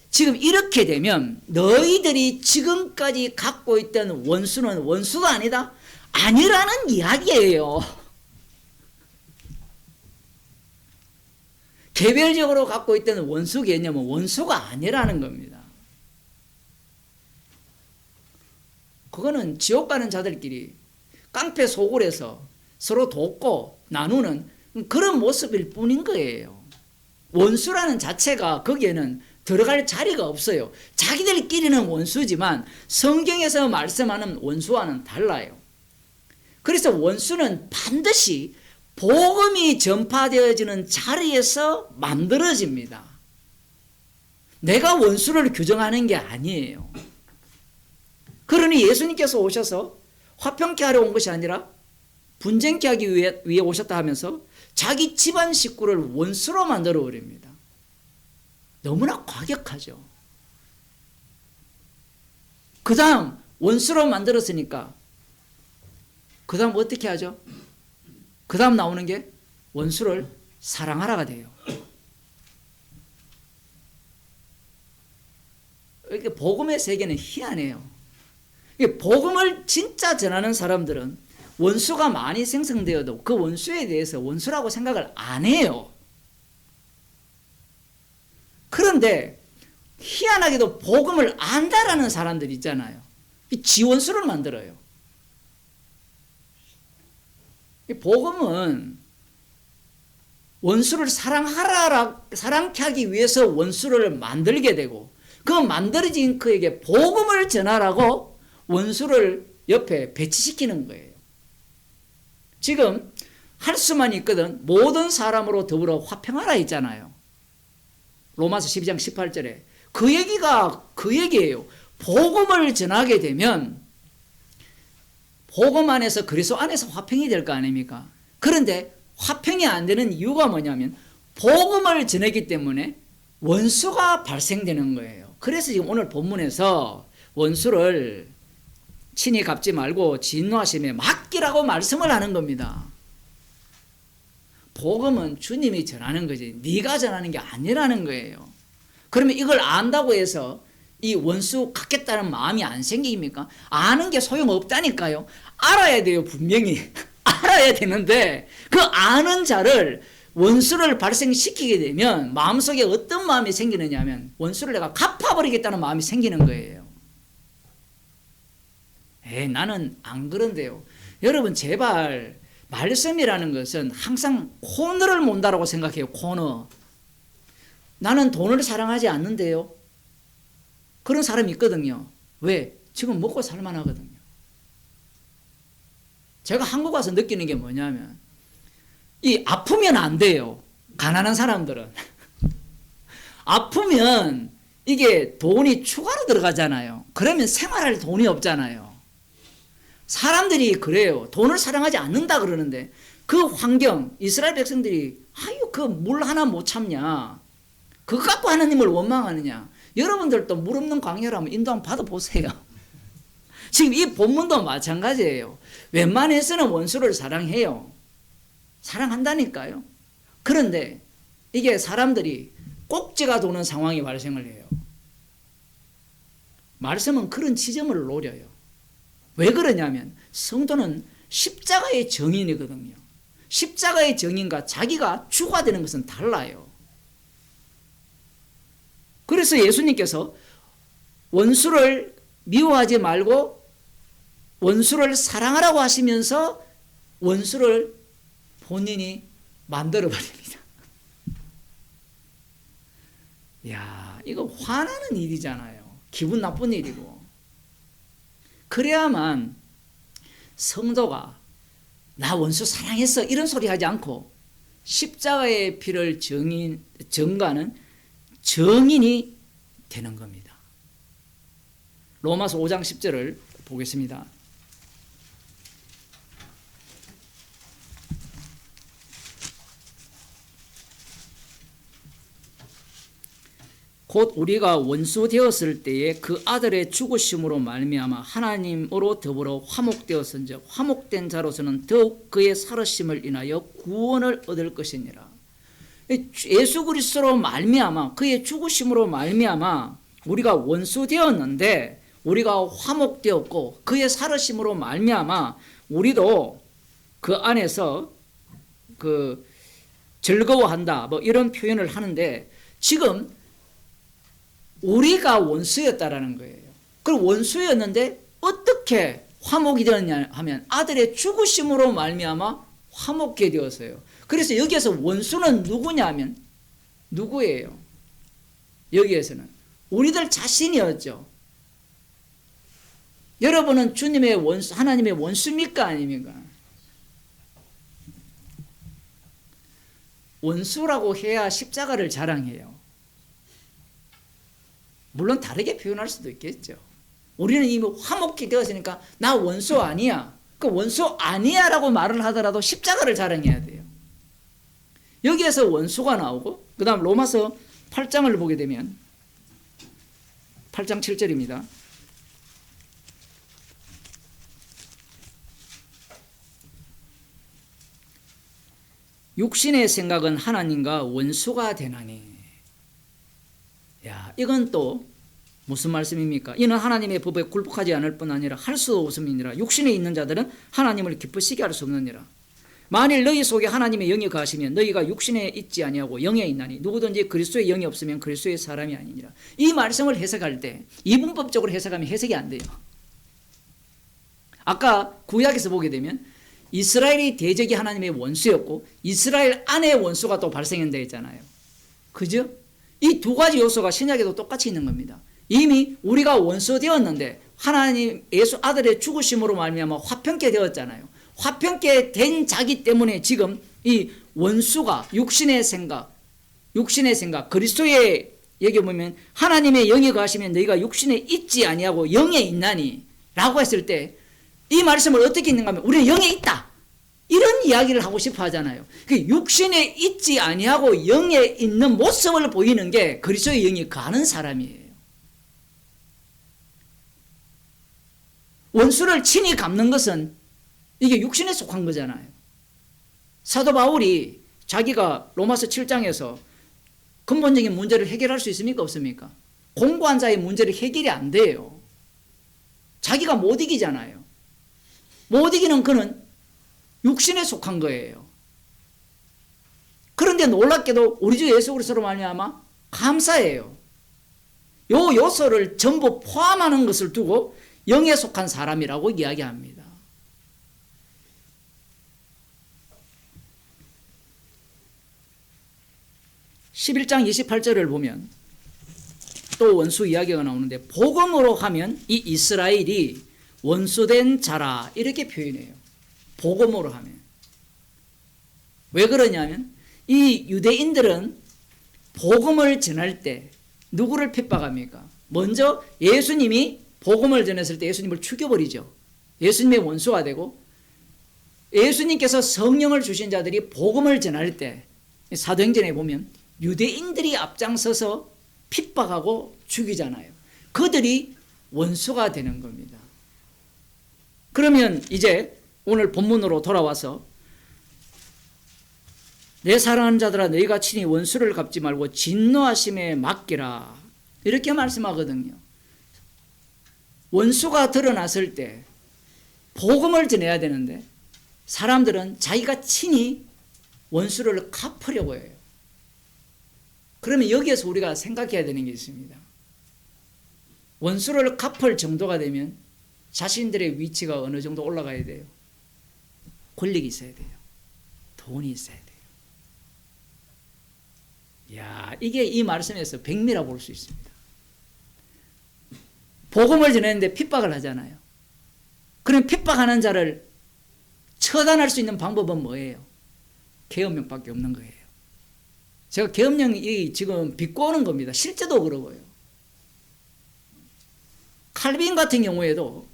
지금 이렇게 되면 너희들이 지금까지 갖고 있던 원수는 원수가 아니다? 아니라는 이야기예요. 개별적으로 갖고 있던 원수 개념은 원수가 아니라는 겁니다. 그거는 지옥 가는 자들끼리 깡패 소굴에서 서로 돕고 나누는 그런 모습일 뿐인 거예요. 원수라는 자체가 거기에는 들어갈 자리가 없어요. 자기들끼리는 원수지만 성경에서 말씀하는 원수와는 달라요. 그래서 원수는 반드시 복음이 전파되어지는 자리에서 만들어집니다. 내가 원수를 규정하는 게 아니에요. 그러니 예수님께서 오셔서 화평케 하려 온 것이 아니라 분쟁케 하기 위해 오셨다 하면서 자기 집안 식구를 원수로 만들어 버립니다. 너무나 과격하죠. 그 다음 원수로 만들었으니까 그 다음 어떻게 하죠? 그 다음 나오는 게 원수를 사랑하라가 돼요. 이렇게 복음의 세계는 희한해요. 복음을 진짜 전하는 사람들은 원수가 많이 생성되어도 그 원수에 대해서 원수라고 생각을 안 해요. 그런데 희한하게도 복음을 안다라는 사람들 있잖아요. 지원수를 만들어요. 복음은 원수를 사랑케 하기 위해서 원수를 만들게 되고 그 만들어진 그에게 복음을 전하라고 원수를 옆에 배치시키는 거예요. 지금 할 수만 있거든 모든 사람으로 더불어 화평하라 있잖아요. 로마서 12장 18절에 그 얘기가 그 얘기예요. 복음을 전하게 되면 복음 안에서 그리스도 안에서 화평이 될 거 아닙니까? 그런데 화평이 안 되는 이유가 뭐냐면 복음을 전하기 때문에 원수가 발생되는 거예요. 그래서 지금 오늘 본문에서 원수를 친히 갚지 말고 진노하심에 맡기라고 말씀을 하는 겁니다. 복음은 주님이 전하는 거지 네가 전하는 게 아니라는 거예요. 그러면 이걸 안다고 해서 이 원수 갚겠다는 마음이 안 생깁니까? 아는 게 소용없다니까요. 알아야 돼요. 분명히 알아야 되는데 그 아는 자를 원수를 발생시키게 되면 마음속에 어떤 마음이 생기느냐 하면 원수를 내가 갚아버리겠다는 마음이 생기는 거예요. 나는 안 그런데요. 여러분 제발 말씀이라는 것은 항상 코너를 몬다라고 생각해요. 코너. 나는 돈을 사랑하지 않는데요. 그런 사람이 있거든요. 왜? 지금 먹고 살만하거든요. 제가 한국 와서 느끼는 게 뭐냐면 아프면 안 돼요. 가난한 사람들은. 아프면 이게 돈이 추가로 들어가잖아요. 그러면 생활할 돈이 없잖아요. 사람들이 그래요. 돈을 사랑하지 않는다 그러는데 그 환경, 이스라엘 백성들이 그 물 하나 못 참냐. 그거 갖고 하나님을 원망하느냐. 여러분들도 물 없는 광야라면 인도 한번 받아보세요. 지금 이 본문도 마찬가지예요. 웬만해서는 원수를 사랑해요. 사랑한다니까요. 그런데 이게 사람들이 꼭지가 도는 상황이 발생을 해요. 말씀은 그런 지점을 노려요. 왜 그러냐면 성도는 십자가의 정인이거든요. 십자가의 정인과 자기가 주가 되는 것은 달라요. 그래서 예수님께서 원수를 미워하지 말고 원수를 사랑하라고 하시면서 원수를 본인이 만들어버립니다. 이야, 이거 화나는 일이잖아요. 기분 나쁜 일이고. 그래야만 성도가 나 원수 사랑했어 이런 소리 하지 않고 십자가의 피를 전가는 정인이 되는 겁니다. 로마서 5장 10절을 보겠습니다. 곧 우리가 원수 되었을 때에 그 아들의 죽으심으로 말미암아 하나님으로 더불어 화목되었은즉 화목된 자로서는 더욱 그의 살으심을 인하여 구원을 얻을 것이니라. 예수 그리스도로 말미암아 그의 죽으심으로 말미암아 우리가 원수 되었는데 우리가 화목되었고 그의 살으심으로 말미암아 우리도 그 안에서 즐거워한다 뭐 이런 표현을 하는데 지금 우리가 원수였다라는 거예요. 그럼 원수였는데 어떻게 화목이 되었냐 하면 아들의 죽으심으로 말미암아 화목게 되었어요. 그래서 여기에서 원수는 누구냐 하면 누구예요? 여기에서는 우리들 자신이었죠. 여러분은 주님의 원수, 하나님의 원수입니까 아닙니까? 원수라고 해야 십자가를 자랑해요. 물론 다르게 표현할 수도 있겠죠. 우리는 이미 화목히 되었으니까 나 원수 아니야. 그 원수 아니야 라고 말을 하더라도 십자가를 자랑해야 돼요. 여기에서 원수가 나오고 그 다음 로마서 8장을 보게 되면 8장 7절입니다. 육신의 생각은 하나님과 원수가 되나니. 야, 이건 또 무슨 말씀입니까? 이는 하나님의 법에 굴복하지 않을 뿐 아니라 할 수도 없음이니라. 육신에 있는 자들은 하나님을 기쁘시게 할 수 없느니라. 만일 너희 속에 하나님의 영이 거하시면 너희가 육신에 있지 아니하고 영에 있나니 누구든지 그리스도의 영이 없으면 그리스도의 사람이 아니니라. 이 말씀을 해석할 때 이분법적으로 해석하면 해석이 안 돼요. 아까 구약에서 보게 되면 이스라엘이 대적이 하나님의 원수였고 이스라엘 안에 원수가 또 발생한다 했잖아요. 그죠? 이 두 가지 요소가 신약에도 똑같이 있는 겁니다. 이미 우리가 원수 되었는데 하나님 예수 아들의 죽으심으로 말미암아 화평케 되었잖아요. 화평케 된 자기 때문에 지금 이 원수가 육신의 생각 그리스도의 얘기 보면 하나님의 영이 거하시면 너희가 육신에 있지 아니하고 영에 있나니 라고 했을 때 이 말씀을 어떻게 읽는가 하면 우리는 영에 있다 이런 이야기를 하고 싶어 하잖아요. 육신에 있지 아니하고 영에 있는 모습을 보이는 게 그리스도의 영이 거하는 사람이에요. 원수를 친히 갚는 것은 이게 육신에 속한 거잖아요. 사도 바울이 자기가 로마서 7장에서 근본적인 문제를 해결할 수 있습니까? 없습니까? 공고한 자의 문제를 해결이 안 돼요. 자기가 못 이기잖아요. 못 이기는 그는 육신에 속한 거예요. 그런데 놀랍게도 우리 주 예수 그리스도로 말미암아 감사해요. 요 요소를 전부 포함하는 것을 두고 영에 속한 사람이라고 이야기합니다. 11장 28절을 보면 또 원수 이야기가 나오는데 복음으로 하면 이 이스라엘이 원수된 자라 이렇게 표현해요. 복음으로 하면. 왜 그러냐면 이 유대인들은 복음을 전할 때 누구를 핍박합니까? 먼저 예수님이 복음을 전했을 때 예수님을 죽여버리죠. 예수님의 원수가 되고 예수님께서 성령을 주신 자들이 복음을 전할 때 사도행전에 보면 유대인들이 앞장서서 핍박하고 죽이잖아요. 그들이 원수가 되는 겁니다. 그러면 이제 오늘 본문으로 돌아와서 내 사랑하는 자들아 너희가 친히 원수를 갚지 말고 진노하심에 맡기라 이렇게 말씀하거든요. 원수가 드러났을 때 복음을 전해야 되는데 사람들은 자기가 친히 원수를 갚으려고 해요. 그러면 여기에서 우리가 생각해야 되는 게 있습니다. 원수를 갚을 정도가 되면 자신들의 위치가 어느 정도 올라가야 돼요. 권력이 있어야 돼요. 돈이 있어야 돼요. 이야, 이게 이 말씀에서 백미라고 볼 수 있습니다. 복음을 전했는데 핍박을 하잖아요. 그럼 핍박하는 자를 처단할 수 있는 방법은 뭐예요? 계엄령밖에 없는 거예요. 제가 계엄령이 지금 비꼬는 겁니다. 실제도 그러고요. 칼빈 같은 경우에도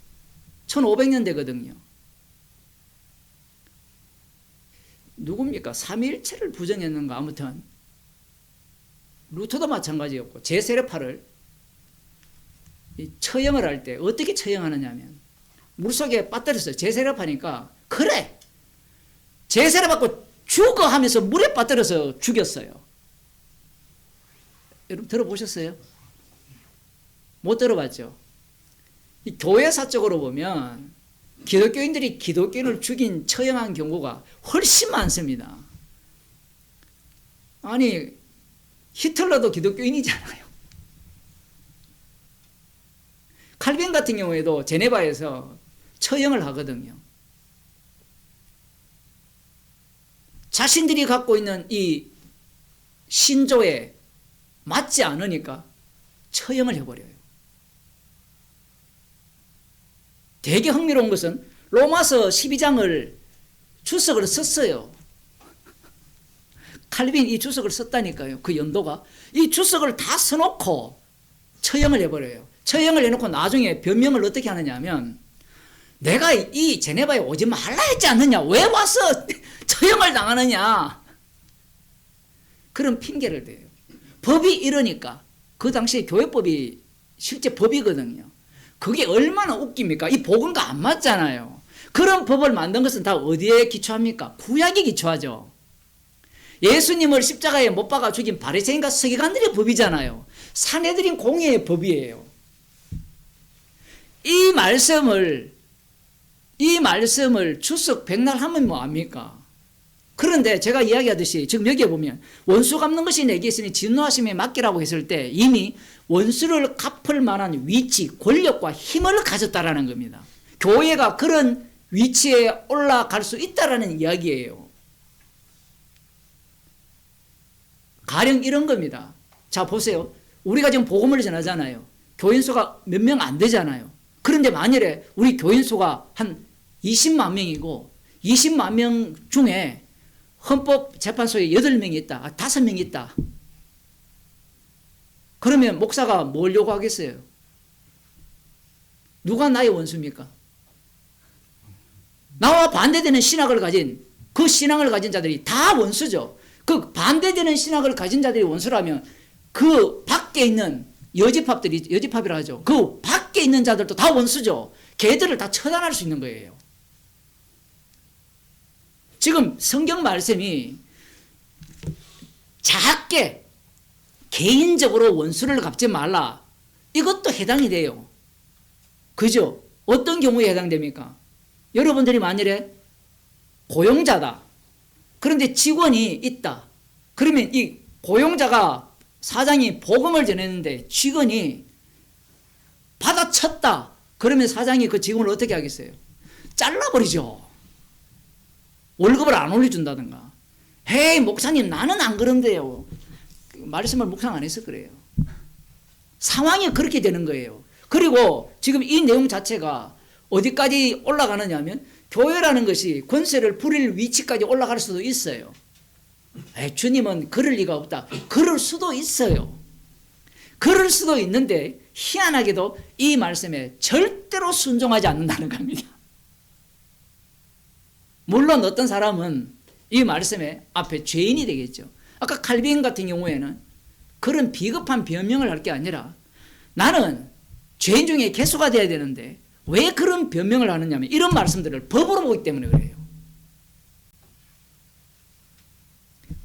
1500년대거든요. 누굽니까? 삼위일체를 부정했는가? 아무튼 루터도 마찬가지였고 제세례파를 처형을 할 때 어떻게 처형하느냐 하면 물속에 빠뜨렸어요. 제세례파니까 그래 제세례 받고 죽어 하면서 물에 빠뜨려서 죽였어요. 여러분 들어보셨어요? 못 들어봤죠? 이 교회사적으로 보면 기독교인들이 기독교인을 죽인 처형한 경우가 훨씬 많습니다. 아니 히틀러도 기독교인이잖아요. 칼빈 같은 경우에도 제네바에서 처형을 하거든요. 자신들이 갖고 있는 이 신조에 맞지 않으니까 처형을 해버려요. 되게 흥미로운 것은 로마서 12장을 주석을 썼어요. 칼빈 이 주석을 썼다니까요. 그 연도가. 이 주석을 다 써놓고 처형을 해버려요. 처형을 해놓고 나중에 변명을 어떻게 하느냐 하면 내가 이 제네바에 오지 말라 했지 않느냐. 왜 와서 처형을 당하느냐. 그런 핑계를 대요. 법이 이러니까 그 당시에 교회법이 실제 법이거든요. 그게 얼마나 웃깁니까? 이 복음과 안 맞잖아요. 그런 법을 만든 것은 다 어디에 기초합니까? 구약에 기초하죠. 예수님을 십자가에 못 박아 죽인 바리새인과 서기관들의 법이잖아요. 사내들인 공의의 법이에요. 이 말씀을 추석 백날 하면 뭐합니까? 그런데 제가 이야기하듯이 지금 여기에 보면 원수 갚는 것이 내게 있으니 진노하심에 맡기라고 했을 때 이미 원수를 갚을 만한 위치, 권력과 힘을 가졌다라는 겁니다. 교회가 그런 위치에 올라갈 수 있다라는 이야기예요. 가령 이런 겁니다. 자, 보세요. 우리가 지금 복음을 전하잖아요. 교인 수가 몇 명 안 되잖아요. 그런데 만일에 우리 교인 수가 한 20만 명이고 20만 명 중에 헌법재판소에 8명이 있다. 5명이 있다. 그러면 목사가 뭘 요구하겠어요? 누가 나의 원수입니까? 나와 반대되는 신학을 가진 그 신앙을 가진 자들이 다 원수죠. 그 반대되는 신학을 가진 자들이 원수라면 그 밖에 있는 여집합이라 하죠. 그 밖에 있는 자들도 다 원수죠. 걔들을 다 처단할 수 있는 거예요. 지금 성경 말씀이 작게 개인적으로 원수를 갚지 말라. 이것도 해당이 돼요. 그죠? 어떤 경우에 해당됩니까? 여러분들이 만일에 고용자다. 그런데 직원이 있다. 그러면 이 고용자가 사장이 복음을 전했는데 직원이 받아쳤다. 그러면 사장이 그 직원을 어떻게 하겠어요? 잘라버리죠. 월급을 안 올려준다든가. 헤이 목사님 나는 안 그런데요. 말씀을 묵상 안 해서 그래요. 상황이 그렇게 되는 거예요. 그리고 지금 이 내용 자체가 어디까지 올라가느냐 하면 교회라는 것이 권세를 부릴 위치까지 올라갈 수도 있어요. 주님은 그럴 리가 없다. 그럴 수도 있어요. 그럴 수도 있는데 희한하게도 이 말씀에 절대로 순종하지 않는다는 겁니다. 물론 어떤 사람은 이 말씀에 앞에 죄인이 되겠죠. 아까 칼빈 같은 경우에는 그런 비겁한 변명을 할 게 아니라 나는 죄인 중에 개수가 돼야 되는데 왜 그런 변명을 하느냐면 이런 말씀들을 법으로 보기 때문에 그래요.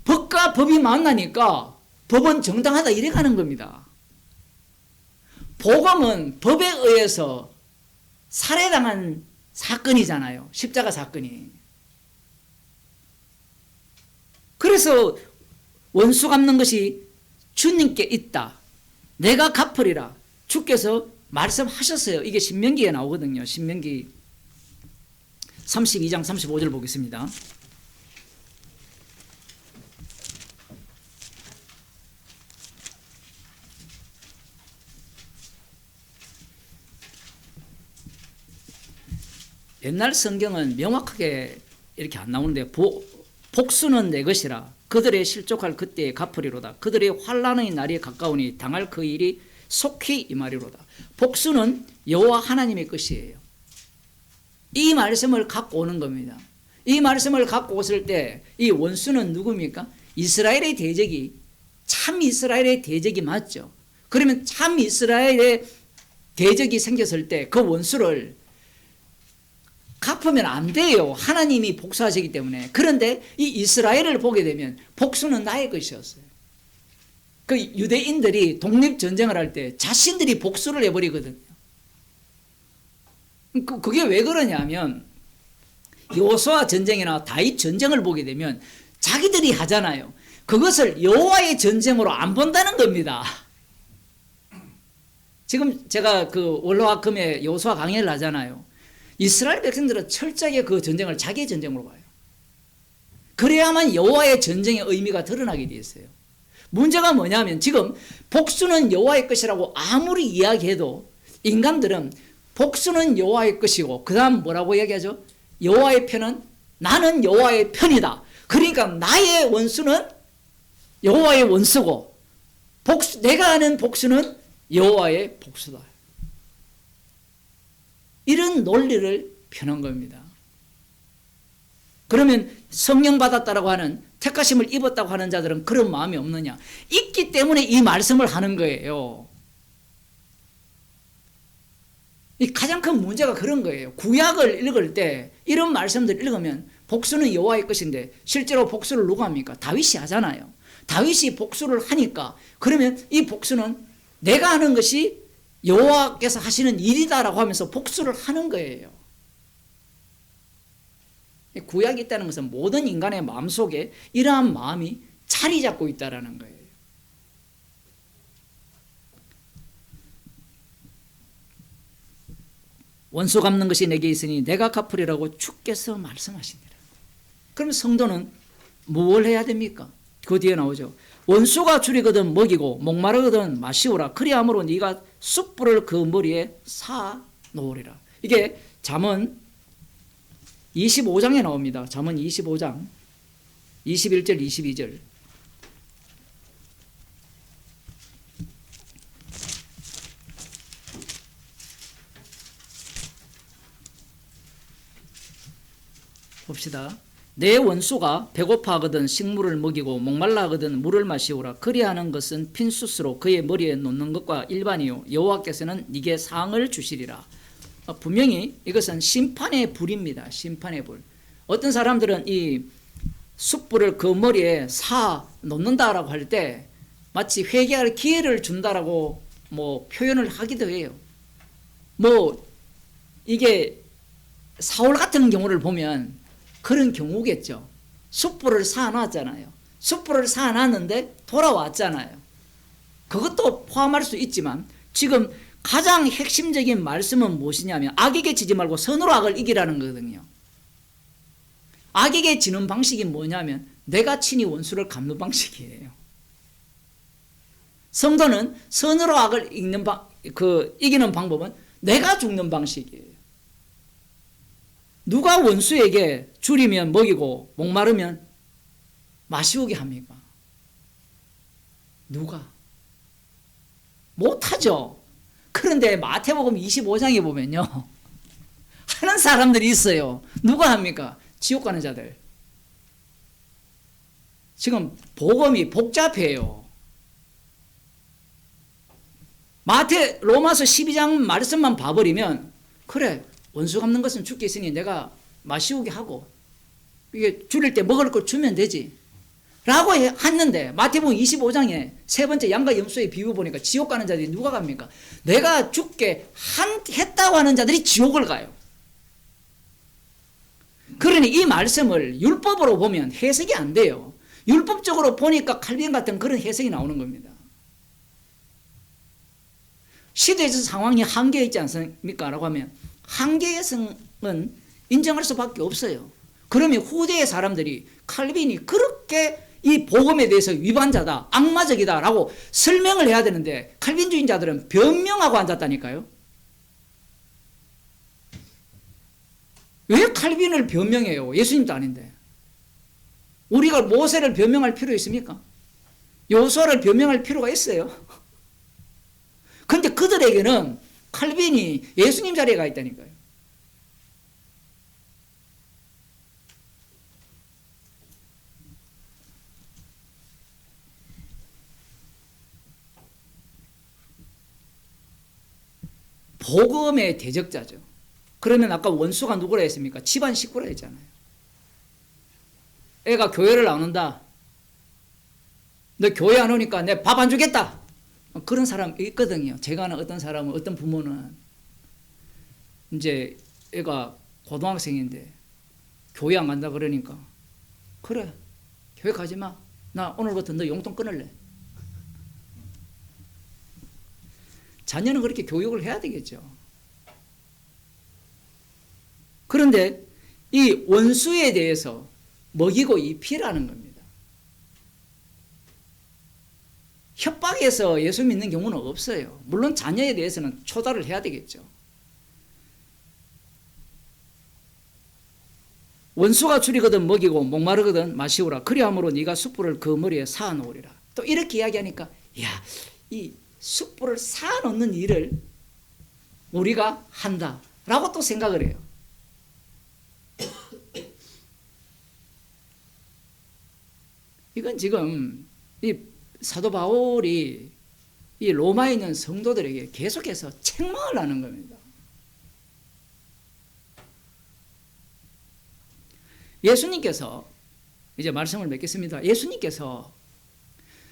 법과 법이 만나니까 법은 정당하다 이래 가는 겁니다. 복음은 법에 의해서 살해당한 사건이잖아요. 십자가 사건이. 그래서 원수 갚는 것이 주님께 있다. 내가 갚으리라. 주께서 말씀하셨어요. 이게 신명기에 나오거든요. 신명기 32장 35절 보겠습니다. 옛날 성경은 명확하게 이렇게 안 나오는데 복수는 내 것이라 그들의 실족할 그때에 갚으리로다. 그들의 환난의 날이 가까우니 당할 그 일이 속히 임하리로다. 복수는 여호와 하나님의 것이에요. 이 말씀을 갖고 오는 겁니다. 이 말씀을 갖고 오실 때 이 원수는 누굽니까? 이스라엘의 대적이 참 이스라엘의 대적이 맞죠. 그러면 참 이스라엘의 대적이 생겼을 때 그 원수를 갚으면 안 돼요. 하나님이 복수하시기 때문에. 그런데 이 이스라엘을 보게 되면 복수는 나의 것이었어요. 그 유대인들이 독립전쟁을 할 때 자신들이 복수를 해버리거든요. 그게 왜 그러냐면 여호수아 전쟁이나 다윗 전쟁을 보게 되면 자기들이 하잖아요. 그것을 여호와의 전쟁으로 안 본다는 겁니다. 지금 제가 그 월화와 금에 여호수아 강해를 하잖아요. 이스라엘 백성들은 철저하게 그 전쟁을 자기의 전쟁으로 봐요. 그래야만 여호와의 전쟁의 의미가 드러나게 되어 있어요. 문제가 뭐냐면 지금 복수는 여호와의 것이라고 아무리 이야기해도 인간들은 복수는 여호와의 것이고 그 다음 뭐라고 얘기하죠? 여호와의 편은 나는 여호와의 편이다. 그러니까 나의 원수는 여호와의 원수고 내가 하는 복수는 여호와의 복수다. 이런 논리를 펴는 겁니다. 그러면 성령 받았다라고 하는 택하심을 입었다고 하는 자들은 그런 마음이 없느냐? 있기 때문에 이 말씀을 하는 거예요. 이 가장 큰 문제가 그런 거예요. 구약을 읽을 때 이런 말씀들 읽으면 복수는 여호와의 것인데 실제로 복수를 누가 합니까? 다윗이 하잖아요. 다윗이 복수를 하니까 그러면 이 복수는 내가 하는 것이 여호와께서 하시는 일이다라고 하면서 복수를 하는 거예요. 구약이 있다는 것은 모든 인간의 마음속에 이러한 마음이 자리 잡고 있다는 거예요. 원수 갚는 것이 내게 있으니 내가 갚으리라고 주께서 말씀하시니라. 그럼 성도는 뭘 해야 됩니까? 그 뒤에 나오죠. 원수가 줄이거든 먹이고 목마르거든 마시오라. 그리함으로 네가 숯불을 그 머리에 사 놓으리라. 이게 잠언 25장에 나옵니다. 잠언 25장 21절 22절. 봅시다. 내 원수가 배고파하거든 식물을 먹이고 목말라하거든 물을 마시오라. 그리하는 것은 핀수스로 그의 머리에 놓는 것과 일반이요 여호와께서는 네게 상을 주시리라. 분명히 이것은 심판의 불입니다. 심판의 불. 어떤 사람들은 이 숯불을 그 머리에 사 놓는다라고 할 때 마치 회개할 기회를 준다라고 뭐 표현을 하기도 해요. 뭐 이게 사울 같은 경우를 보면 그런 경우겠죠. 숯불을 사놨잖아요. 숯불을 사놨는데 돌아왔잖아요. 그것도 포함할 수 있지만 지금 가장 핵심적인 말씀은 무엇이냐면 악에게 지지 말고 선으로 악을 이기라는 거거든요. 악에게 지는 방식이 뭐냐면 내가 친히 원수를 갚는 방식이에요. 성도는 선으로 악을 이기는 방법은 내가 죽는 방식이에요. 누가 원수에게 줄이면 먹이고 목마르면 마시우게 합니까? 누가? 못하죠. 그런데 마태복음 25장에 보면요. 하는 사람들이 있어요. 누가 합니까? 지옥 가는 자들. 지금 복음이 복잡해요. 로마서 12장 말씀만 봐버리면 그래 원수 갚는 것은 죽게 있으니 내가 마시우게 하고 이게 줄일 때 먹을 걸 주면 되지 라고 했는데 마태복음 25장에 세 번째 양과 염소의 비유 보니까 지옥 가는 자들이 누가 갑니까? 내가 죽게 했다고 하는 자들이 지옥을 가요. 그러니 이 말씀을 율법으로 보면 해석이 안 돼요. 율법적으로 보니까 칼빈 같은 그런 해석이 나오는 겁니다. 시대에서 상황이 한계에 있지 않습니까? 라고 하면 한계성은 인정할 수밖에 없어요. 그러면 후대의 사람들이 칼빈이 그렇게 이 복음에 대해서 위반자다, 악마적이다 라고 설명을 해야 되는데 칼빈주의자들은 변명하고 앉았다니까요. 왜 칼빈을 변명해요? 예수님도 아닌데. 우리가 모세를 변명할 필요 있습니까? 요소를 변명할 필요가 있어요. 그런데 그들에게는 칼빈이 예수님 자리에 가 있다니까요. 복음의 대적자죠. 그러면 아까 원수가 누구라 했습니까? 집안 식구라 했잖아요. 애가 교회를 안 온다. 너 교회 안 오니까 내 밥 안 주겠다. 그런 사람 있거든요. 제가 아는 어떤 사람은, 어떤 부모는 이제 애가 고등학생인데 교회 안 간다 그러니까 그래 교회 가지 마. 나 오늘부터 너 용돈 끊을래. 자녀는 그렇게 교육을 해야 되겠죠. 그런데 이 원수에 대해서 먹이고 입히라는 겁니다. 협박해서 예수 믿는 경우는 없어요. 물론 자녀에 대해서는 초달을 해야 되겠죠. 원수가 줄이거든 먹이고 목마르거든 마시오라. 그리함으로 네가 숯불을 그 머리에 쌓아놓으리라. 또 이렇게 이야기하니까 야, 이 숯불을 쌓아놓는 일을 우리가 한다라고 또 생각을 해요. 이건 지금 이 사도 바울이 이 로마에 있는 성도들에게 계속해서 책망을 하는 겁니다. 예수님께서 이제 말씀을 맺겠습니다. 예수님께서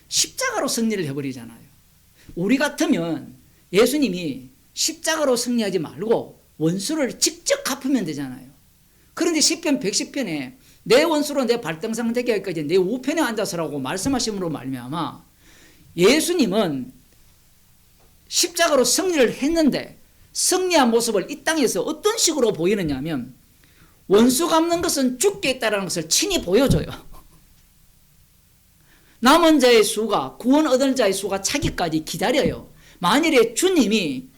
십자가로 승리를 해버리잖아요. 우리 같으면 예수님이 십자가로 승리하지 말고 원수를 직접 갚으면 되잖아요. 그런데 시편 110편에 내 원수로 내 발등상 되게 하기까지 내 우편에 앉아서라고 말씀하심으로 말미암아 예수님은 십자가로 승리를 했는데 승리한 모습을 이 땅에서 어떤 식으로 보이느냐 하면 원수 갚는 것은 죽게 있다는 것을 친히 보여줘요. 남은 자의 수가 구원 얻을 자의 수가 차기까지 기다려요. 만일에 주님이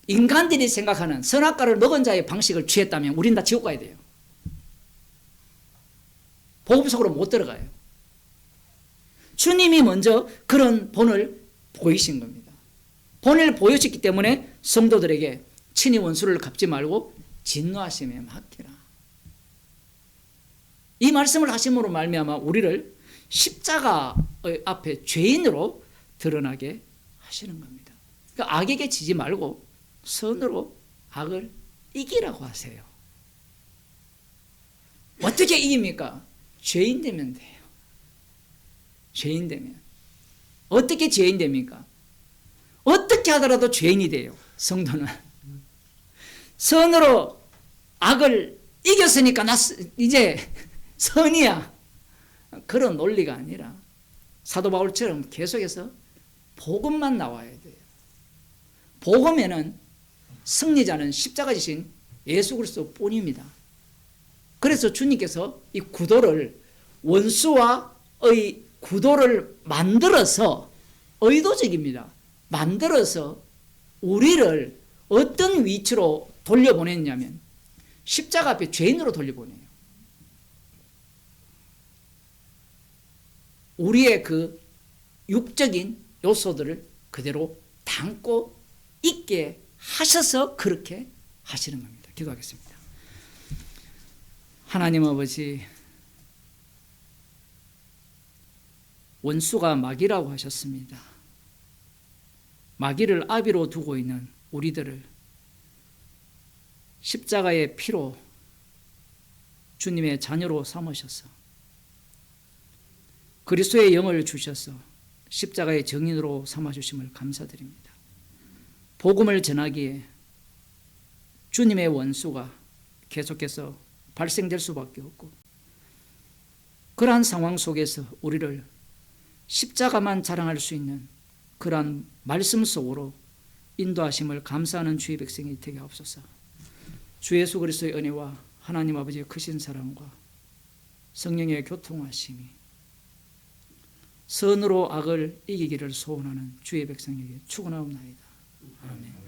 인간들이 생각하는 선악과를 먹은 자의 방식을 취했다면 우린 다 지옥 가야 돼요. 복음 속으로 못 들어가요. 주님이 먼저 그런 본을 보이신 겁니다. 본을 보여주기 때문에 성도들에게 친히 원수를 갚지 말고 진노하심에 맡기라. 이 말씀을 하심으로 말미암아 우리를 십자가 앞에 죄인으로 드러나게 하시는 겁니다. 그러니까 악에게 지지 말고 선으로 악을 이기라고 하세요. 어떻게 이깁니까? 죄인 되면 돼요. 죄인 되면. 어떻게 죄인 됩니까? 어떻게 하더라도 죄인이 돼요. 성도는. 선으로 악을 이겼으니까 나 이제 선이야. 그런 논리가 아니라 사도 바울처럼 계속해서 복음만 나와야 돼요. 복음에는 승리자는 십자가 지신 예수 그리스도 뿐입니다. 그래서 주님께서 이 구도를 원수와의 구도를 만들어서 의도적입니다. 만들어서 우리를 어떤 위치로 돌려보냈냐면 십자가 앞에 죄인으로 돌려보내요. 우리의 그 육적인 요소들을 그대로 담고 있게 하셔서 그렇게 하시는 겁니다. 기도하겠습니다. 하나님 아버지, 원수가 마귀라고 하셨습니다. 마귀를 아비로 두고 있는 우리들을 십자가의 피로 주님의 자녀로 삼으셔서 그리스도의 영을 주셔서 십자가의 증인으로 삼아주심을 감사드립니다. 복음을 전하기에 주님의 원수가 계속해서 발생될 수밖에 없고 그러한 상황 속에서 우리를 십자가만 자랑할 수 있는 그러한 말씀 속으로 인도하심을 감사하는 주의 백성이 되게 하옵소서. 주 예수 그리스도의 은혜와 하나님 아버지의 크신 사랑과 성령의 교통하심이 선으로 악을 이기기를 소원하는 주의 백성에게 축원하옵나이다. 아멘.